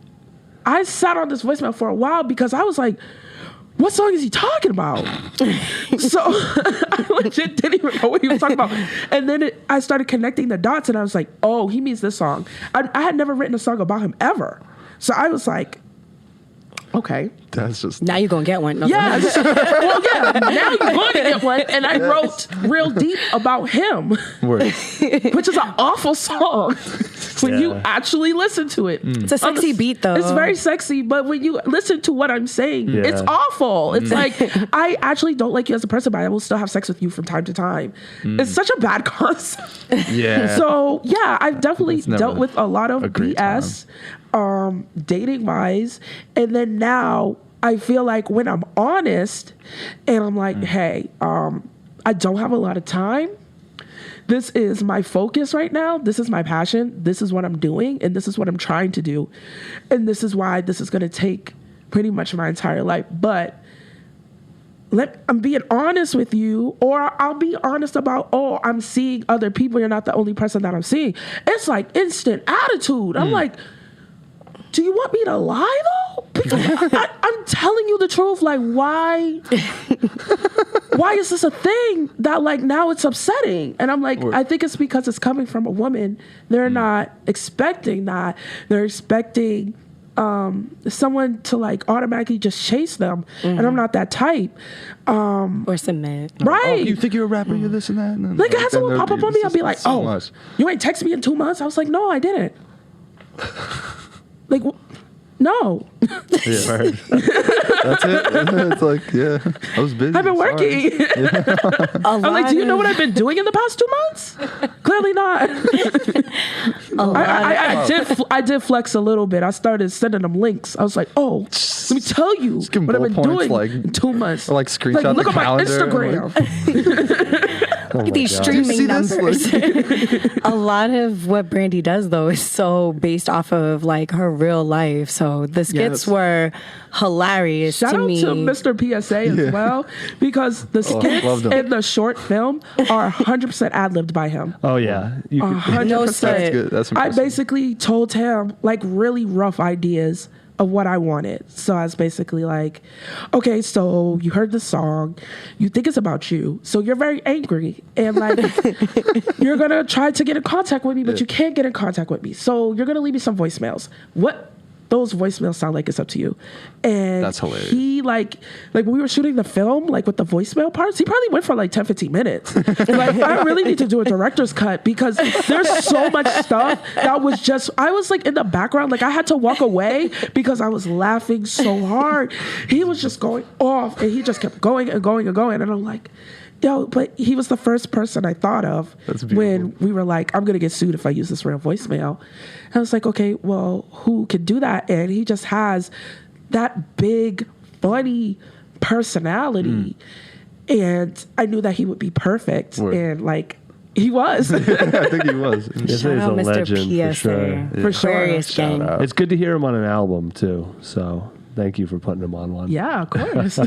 I sat on this voicemail for a while because I was like, what song is he talking about? So I legit didn't even know what he was talking about. And then I started connecting the dots and I was like, oh, he means this song. I had never written a song about him ever. So I was like, okay. That's just Now you're going to get one. No, Yeah. Well, yeah. Now you're going to get one. And I wrote real deep about him, word. which is an awful song when you Yeah. actually listen to it. It's a sexy beat, though. It's very sexy, but when you listen to what I'm saying, Yeah. it's awful. It's like, I actually don't like you as a person, but I will still have sex with you from time to time. It's such a bad concept. Yeah. So, yeah, I've definitely It's never dealt with a lot of a great BS, dating wise. And then now I feel like when I'm honest and I'm like, hey, I don't have a lot of time. This is my focus right now. This is my passion. This is what I'm doing. And this is what I'm trying to do. And this is why this is going to take pretty much my entire life. But I'm being honest with you, or I'll be honest about, I'm seeing other people. You're not the only person that I'm seeing. It's like instant attitude. I'm like, do you want me to lie though? Because I'm telling you the truth. Like, why is this a thing that like now it's upsetting? And I'm like, I think it's because it's coming from a woman. They're not expecting that. They're expecting someone to like automatically just chase them. And I'm not that type. Or submit. Right. Oh, you think you're a rapper? You're this and that. And Like, I had someone pop up on me. I'd be like, so oh, much. you ain't text me in 2 months? I was like, no, I didn't. Like, no. Yeah, right. That's it. It's like, yeah, I was busy. I've been working. I'm like, do you know what I've been doing in the past 2 months? Clearly not. I did flex a little bit. I started sending them links. I was like, oh, let me tell you give 'em what I've been bullet points, doing like- in 2 months. or like screenshot look the at my calendar, Instagram. Look at these Do you see streaming this? numbers. A lot of what Brandie does, though, is so based off of like her real life. So the skits Yes. were hilarious Shout to out me. to Mr. PSA as well, because the skits loved him. in the short film are 100% ad-libbed by him. Oh yeah, you could, 100%. No sweat. That's good. That's I impressive. basically told him like really rough ideas of what I wanted. So I was basically like, okay, so you heard the song, you think it's about you, so you're very angry, and like you're gonna try to get in contact with me, but you can't get in contact with me. So you're gonna leave me some voicemails. What those voicemails sound like, it's up to you. And That's hilarious. he like when we were shooting the film, like with the voicemail parts, he probably went for like 10-15 minutes. Like, I really need to do a director's cut, because there's so much stuff that was just, I was like in the background, like I had to walk away because I was laughing so hard. He was just going off, and he just kept going and going and going, and I'm like, yo, but he was the first person I thought of That's beautiful. when we were like, I'm going to get sued if I use this real voicemail. And I was like, okay, well, who could do that? And he just has that big, funny personality. And I knew that he would be perfect. Word. And like, he was. I think he was. this Shout is a out Mr. legend PSA. for sure. For sure. Aquarius gang. out. It's good to hear him on an album too. So thank you for putting him on one. Yeah, of course.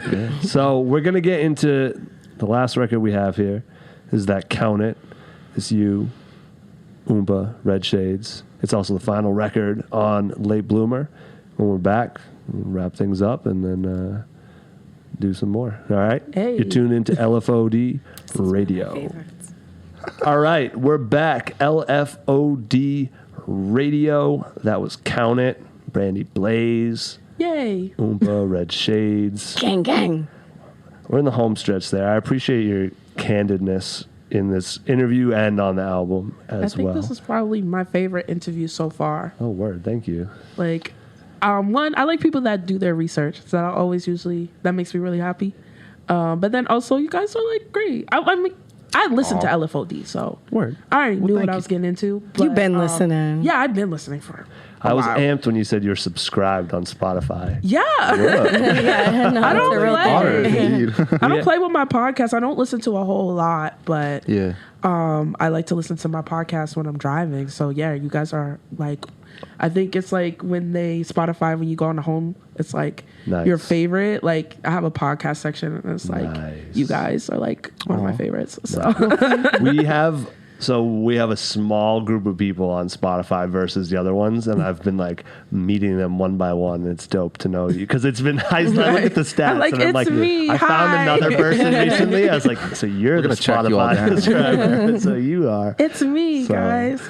So we're gonna get into the last record we have here. Is that Count It? It's you, Oompa, Red Shades. It's also the final record on Late Bloomer. When we're back, we'll wrap things up and then do some more. All right? Hey. You're tuned into LFOD Radio. Favorites. All right, we're back. LFOD Radio. That was Count It. Brandie Blaze, Yay. Oompa, Red Shades. Gang, gang. We're in the home stretch there. I appreciate your candidness in this interview and on the album as I think well. this is probably my favorite interview so far. Oh, word. Thank you. Like, one, I like people that do their research. So that always usually, that makes me really happy. But then also, you guys are like great. I mean, I listened to LFOD, so Word. I already knew thank what I you. was getting into. You've but, been listening. Yeah, I've been listening for I was while. amped when you said you're subscribed on Spotify. Yeah. Yeah, no, I it's don't a real play. Honor, thing. indeed. I don't play with my podcast. I don't listen to a whole lot, but Yeah. I like to listen to my podcast when I'm driving. So yeah, you guys are like, I think it's like when they Spotify when you go on the home, it's like Nice. your favorite. Like I have a podcast section, and it's like Nice. you guys are like one of my favorites. So we have a small group of people on Spotify versus the other ones, and I've been like meeting them one by one. And it's dope to know you because it's been. I look at the stats, I'm like, and I'm "It's like, me, I found hi." another person recently. I was like, so you're the gonna track you all Spotify down. subscriber, so you are. it's me, So- guys.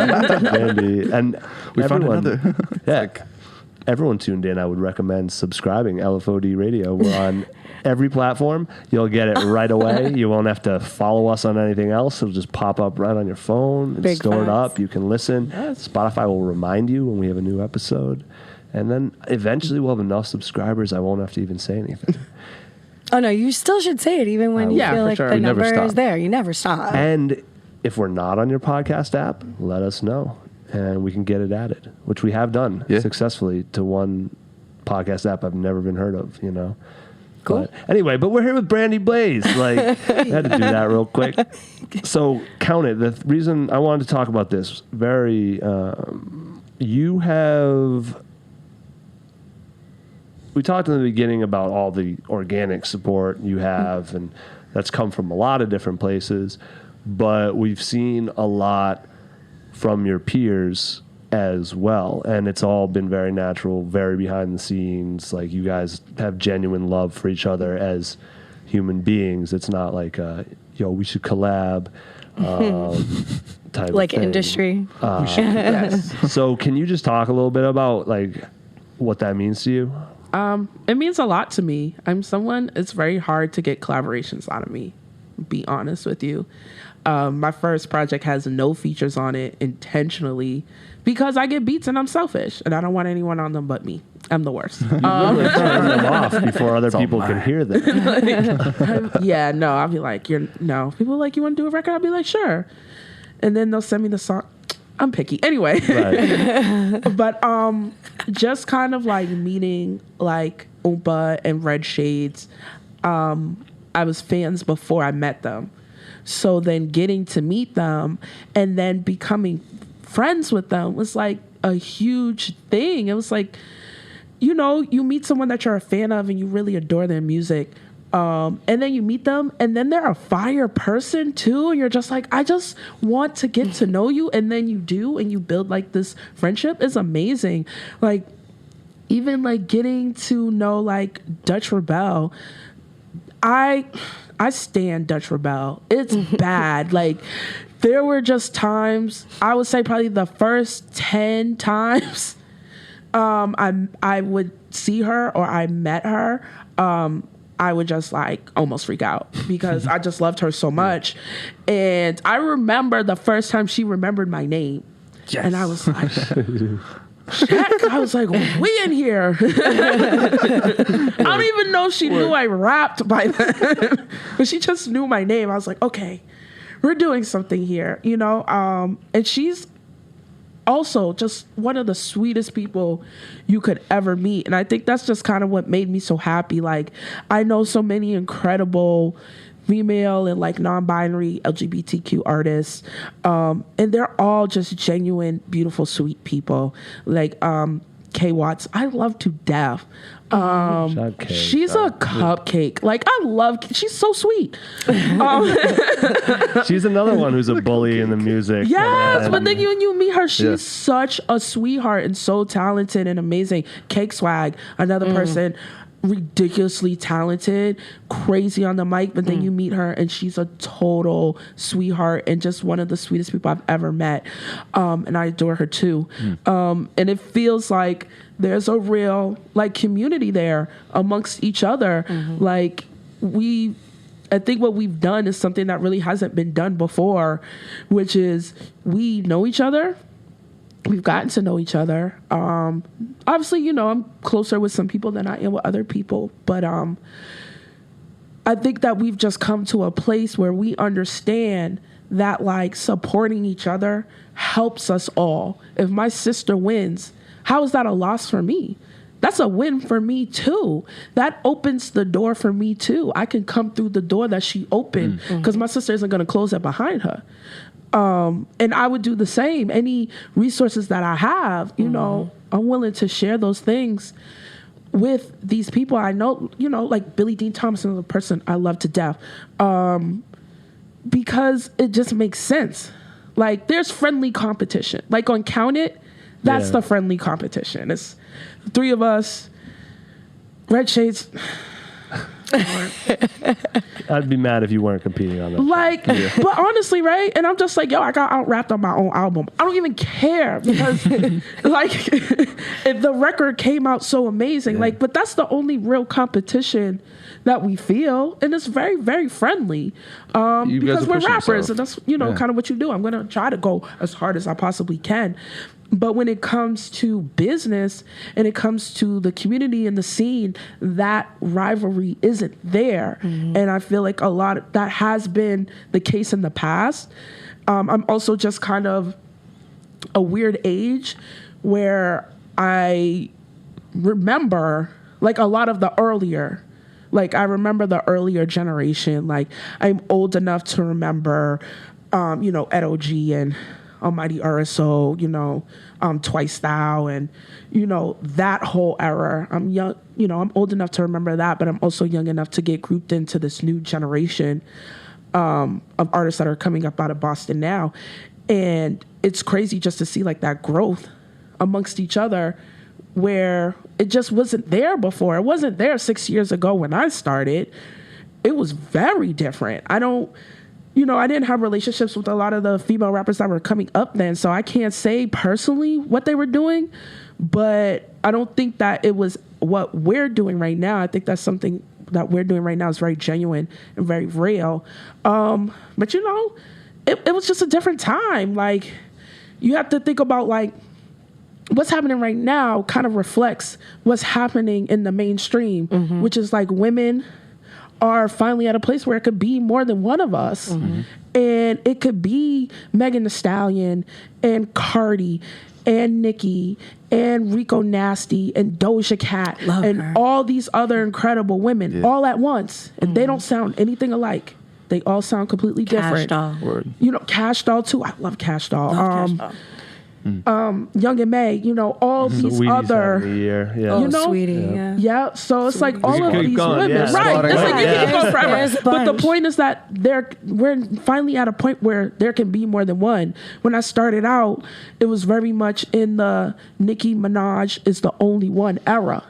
Andy, and We found everyone, another. yeah, everyone tuned in. I would recommend subscribing LFOD Radio. We're on every platform. You'll get it right away. You won't have to follow us on anything else. It'll just pop up right on your phone. It's Big stored facts. up. You can listen. Spotify will remind you when we have a new episode. And then eventually we'll have enough subscribers I won't have to even say anything. Oh no, you still should say it even when you Yeah, feel for like sure. the We never number is stop. there. You never stop. And if we're not on your podcast app, let us know. And we can get it added, which we have done Yeah. successfully to one podcast app I've never been heard of, you know? Cool. But anyway, but we're here with Brandie Blaze. Like, I had to do that real quick. So, Count It. The reason I wanted to talk about this, you have... We talked in the beginning about all the organic support you have, and that's come from a lot of different places. But we've seen a lot from your peers as well, and it's all been very natural, very behind the scenes. Like, you guys have genuine love for each other as human beings. It's not like yo, we should collab type Like of thing. industry. Yes. So can you just talk a little bit about like what that means to you? It means a lot to me. I'm someone, it's very hard to get collaborations out of me, be honest with you. My first project has no features on it intentionally because I get beats and I'm selfish and I don't want anyone on them but me. I'm the worst. Turn them off before other people can hear them. Yeah, no, I'll be like, no. People are like, you want to do a record? I'll be like, sure. And then they'll send me the song. I'm picky. Anyway. Right. But just kind of like meeting like Oompa and Red Shades. I was fans before I met them. So then getting to meet them and then becoming friends with them was like a huge thing. It was like, you know, you meet someone that you're a fan of and you really adore their music. And then you meet them and then they're a fire person too. And you're just like, I just want to get to know you. And then you do, and you build like this friendship is amazing. Like, even like getting to know like Dutch Rebel, I stand Dutch Rebel. It's bad. Like, there were just times, I would say probably the first 10 times I would see her or I met her, I would just like almost freak out because I just loved her so much. And I remember the first time she remembered my name. Yes. And I was like, check. I was like, we in here. I don't even know if she knew I rapped by then, but she just knew my name. I was like, okay, we're doing something here, you know? And she's also just one of the sweetest people you could ever meet. And I think that's just kind of what made me so happy. Like, I know so many incredible female and like non-binary LGBTQ artists. And they're all just genuine, beautiful, sweet people. Like, K Watts, I love to death. She's a cupcake. Like, I love, she's so sweet. She's another one who's a bully in the music. Yes, but then you meet her, she's such a sweetheart and so talented and amazing. Cake Swag, another person, ridiculously talented, crazy on the mic, but then you meet her and she's a total sweetheart and just one of the sweetest people I've ever met. And I adore her too. And it feels like there's a real like community there amongst each other. Like, I think what we've done is something that really hasn't been done before, which is we know each other. We've gotten to know each other. Obviously, you know, I'm closer with some people than I am with other people. But I think that we've just come to a place where we understand that, like, supporting each other helps us all. If my sister wins, how is that a loss for me? That's a win for me, too. That opens the door for me, too. I can come through the door that she opened because my sister isn't going to close it behind her. And I would do the same. Any resources that I have, you know, I'm willing to share those things with these people. I know, you know, like Billie Dean Thompson is a person I love to death, because it just makes sense. Like, there's friendly competition. Like, on Count It, that's the friendly competition. It's the three of us, Red Shades. I'd be mad if you weren't competing on that. Like, but honestly, right? And I'm just like, yo, I got out-rapped on my own album. I don't even care because, like, the record came out so amazing. Like, but that's the only real competition that we feel, and it's very, very friendly. Because we're rappers, and that's, you know, kind of what you do. I'm gonna try to go as hard as I possibly can. But when it comes to business and it comes to the community and the scene, that rivalry isn't there. And I feel like a lot of that has been the case in the past. I'm also just kind of a weird age where I remember like a lot of the earlier, like I remember the earlier generation. Like, I'm old enough to remember, you know, Ed O.G. and Almighty RSO, you know, Twice Thou, and, you know, that whole era. I'm young, you know, I'm old enough to remember that, but I'm also young enough to get grouped into this new generation of artists that are coming up out of Boston now. And it's crazy just to see like that growth amongst each other where it just wasn't there before. It wasn't there 6 years ago when I started. It was very different. I didn't have relationships with a lot of the female rappers that were coming up then, so I can't say personally what they were doing, but I don't think that it was what we're doing right now. I think that's something that we're doing right now is very genuine and very real. But it was just a different time. Like, you have to think about, like, what's happening right now kind of reflects what's happening in the mainstream, which is like women are finally at a place where it could be more than one of us. And it could be Megan Thee Stallion and Cardi and Nicki and Rico Nasty and Doja Cat all these other incredible women all at once. And they don't sound anything alike. They all sound completely different. Cash Doll. Cash Doll too. I love Cash Doll. Young and May, all these other, Sweetie, yeah. So it's like all of keep these going, women, yeah. right? It's like you can go forever. There's a But the bunch. point is that we're finally at a point where there can be more than one. When I started out, it was very much in the Nicki Minaj is the only one era,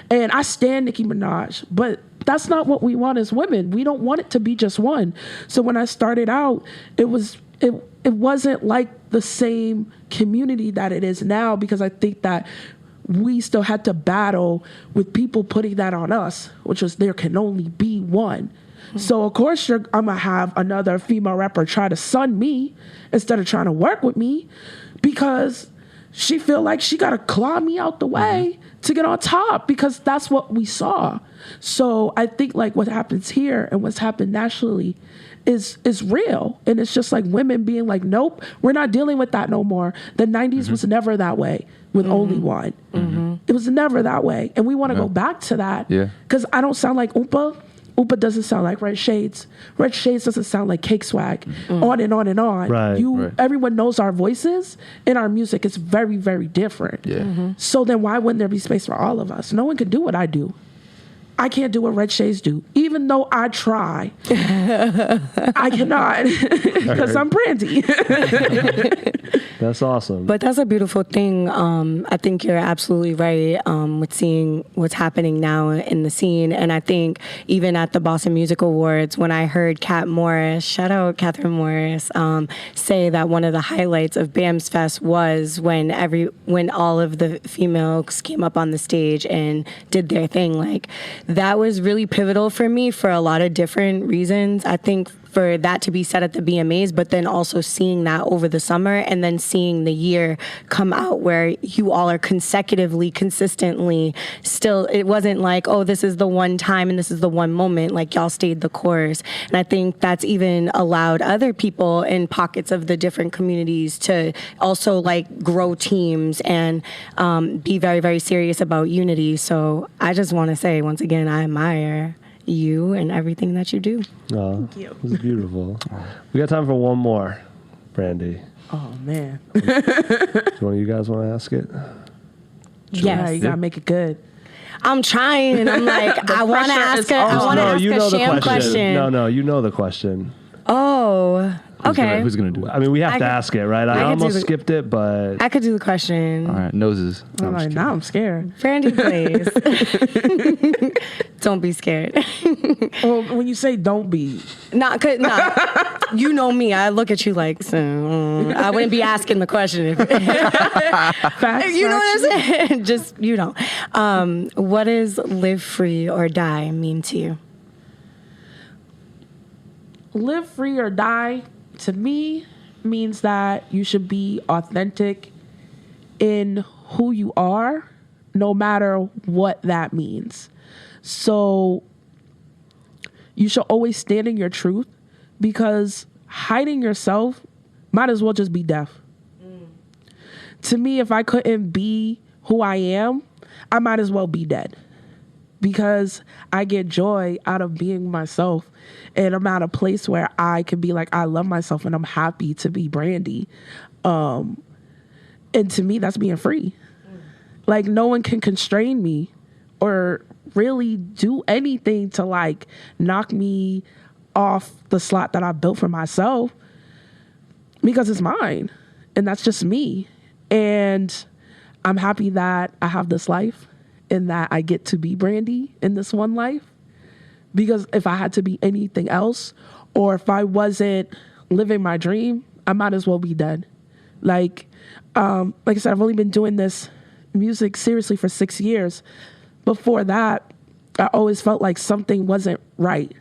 and I stand Nicki Minaj, but that's not what we want as women. We don't want it to be just one. So when I started out, it wasn't like the same community that it is now, because I think that we still had to battle with people putting that on us, which was there can only be one. So of course I'm gonna have another female rapper try to sun me instead of trying to work with me, because she feel like she gotta claw me out the way to get on top, because that's what we saw. So I think like what happens here and what's happened nationally is real. And it's just like women being like, nope, we're not dealing with that no more. The 90s was never that way with only one. It was never that way. And we want to go back to that. Yeah. Because I don't sound like Oompa. Oompa doesn't sound like Red Shades. Red Shades doesn't sound like Cake Swag. On and on and on. Right. Everyone knows our voices, and our music is very, very different. Yeah. So then why wouldn't there be space for all of us? No one can do what I do. I can't do what Red Shades do, even though I try. I cannot, because I'm Brandie. That's awesome. But that's a beautiful thing. I think you're absolutely right with seeing what's happening now in the scene. And I think even at the Boston Music Awards, when I heard Kat Morris, shout out Catherine Morris, say that one of the highlights of BAMS Fest was when all of the females came up on the stage and did their thing. Like, that was really pivotal for me for a lot of different reasons. I think for that to be said at the BMAs, but then also seeing that over the summer and then seeing the year come out where you all are consistently still, it wasn't like, oh, this is the one time and this is the one moment, like y'all stayed the course. And I think that's even allowed other people in pockets of the different communities to also like grow teams and be very, very serious about unity. So I just want to say, once again, I admire you and everything that you do. Thank you. It was beautiful. We got time for one more, Brandie. Oh, man. Do one of you guys want to ask it? Yeah, you got to make it good. I'm trying, and I'm like, I want to ask a sham question. No, you know the question. Oh, okay. Who's gonna do it? I mean, we have I to could- ask it, right? I I could do almost the- skipped it, but I could do the question. All right, noses. I'm like, now I'm scared. Brandie Blaze. Don't be scared. Well, when you say don't be, Nah. You know me. I look at you like, so, I wouldn't be asking the question. facts, You know what I'm saying? Just, what does live free or die mean to you? live free or die to me means that you should be authentic in who you are, no matter what that means. So you should always stand in your truth, because hiding yourself might as well just be death. To me, if I couldn't be who I am, I might as well be dead, because I get joy out of being myself, and I'm at a place where I can be like, I love myself and I'm happy to be Brandie. And to me, that's being free. Like, no one can constrain me or really do anything to like knock me off the slot that I built for myself, because it's mine and that's just me. And I'm happy that I have this life and that I get to be Brandie in this one life. Because if I had to be anything else, or if I wasn't living my dream, I might as well be dead. Like I said, I've only been doing this music seriously for 6 years. Before that, I always felt like something wasn't right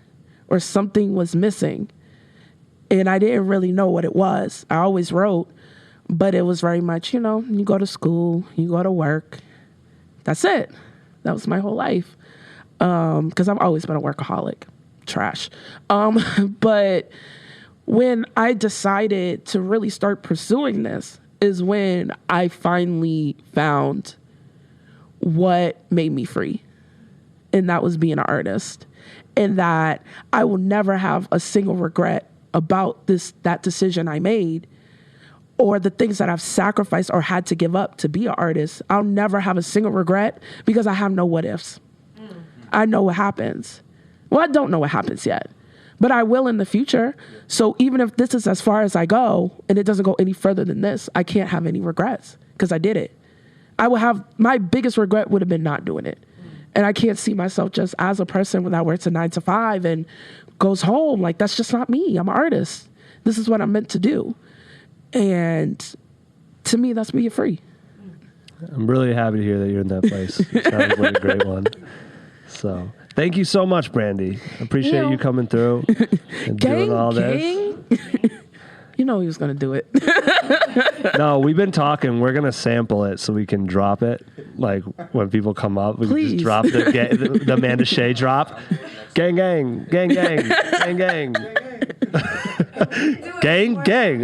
or something was missing. And I didn't really know what it was. I always wrote, but it was very much, you go to school, you go to work. That's it. That was my whole life. Because I've always been a workaholic. Trash. But when I decided to really start pursuing this is when I finally found what made me free. And that was being an artist. And that I will never have a single regret about that decision I made or the things that I've sacrificed or had to give up to be an artist. I'll never have a single regret because I have no what ifs. I know what happens. Well, I don't know what happens yet, but I will in the future. So even if this is as far as I go and it doesn't go any further than this, I can't have any regrets because I did it. My biggest regret would have been not doing it. And I can't see myself just as a person that works a 9 to 5 and goes home. Like, that's just not me. I'm an artist. This is what I'm meant to do. And to me, that's being free. I'm really happy to hear that you're in that place. Sounds like a great one. So thank you so much, Brandie. Appreciate you coming through and doing all this. You know he was going to do it. No, we've been talking. We're going to sample it so we can drop it. Like when people come up, we can just drop the Amanda Shea drop. Gang, gang, gang, gang, gang, gang. Gang, gang.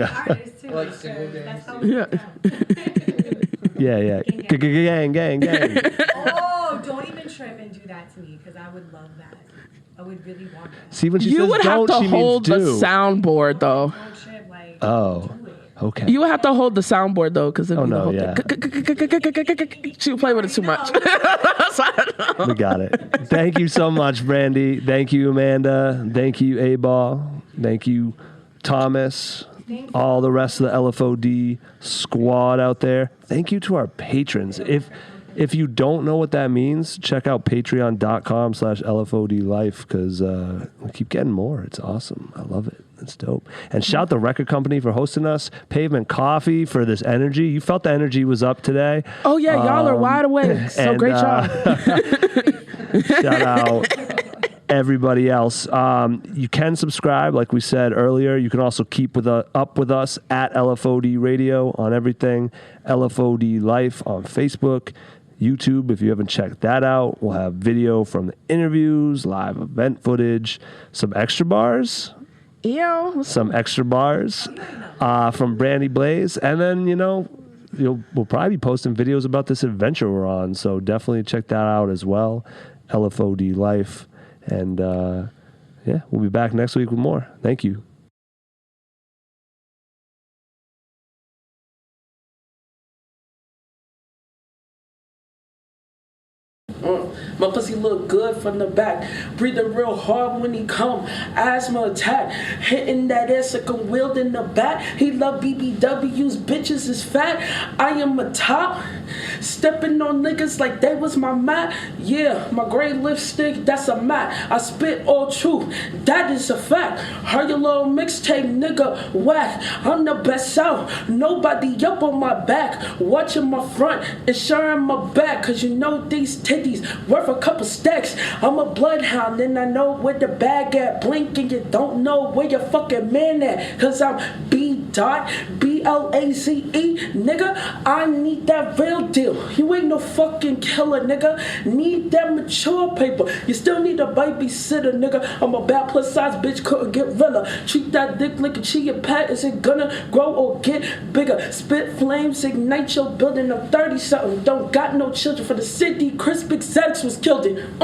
Yeah. Gang, gang, gang. Oh, don't even trip and do that to me because I would love that. I would really want that. See, when she you says would don't, have to she hold means the do. soundboard, though. Don't trip, like, Oh, okay. You would have to hold the soundboard, though, because she would play with it too much. We got it. Thank you so much, Brandie. Thank you, Amanda. Thank you, A-Ball. Thank you, Thomas. All the rest of the LFOD squad out there. Thank you to our patrons. If you don't know what that means, check out patreon.com/LFODlife because we keep getting more. It's awesome. I love it. It's dope. And shout the record company for hosting us, Pavement Coffee for this energy. You felt the energy was up today. Oh, yeah. Y'all are wide awake. So great job. Shout out everybody else. You can subscribe, like we said earlier. You can also keep up with us at LFOD Radio on everything. LFOD Life on Facebook. YouTube, if you haven't checked that out, we'll have video from the interviews, live event footage, some extra bars. Ew. Some extra bars from Brandie Blaze. And then, we'll probably be posting videos about this adventure we're on. So definitely check that out as well. LFOD Life. And we'll be back next week with more. Thank you. My pussy look good from the back. Breathing real hard when he come. Asthma attack. Hitting that ass like I'm wielding the bat. He love BBWs. Bitches is fat. I am a top. Stepping on niggas like they was my mat. Yeah, my gray lipstick, that's a mat. I spit all truth. That is a fact. Heard your little mixtape, nigga. Whack. I'm the best out. Nobody up on my back. Watching my front. Ensuring my back. Cause you know these titties worth a couple stacks. I'm a bloodhound and I know where the bag at. Blink and you don't know where your fucking man at. Cause I'm B.Blaze, nigga. I need that real deal. You ain't no fucking killer, nigga. Need that mature paper. You still need a babysitter, nigga. I'm a bad plus size bitch, couldn't get realer. Treat that dick like a chia pet. Is it gonna grow or get bigger? Spit flames, ignite your building. I'm 30-something. Don't got no children for the city. Chris Big X was killed it.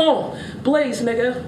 Blaze, nigga.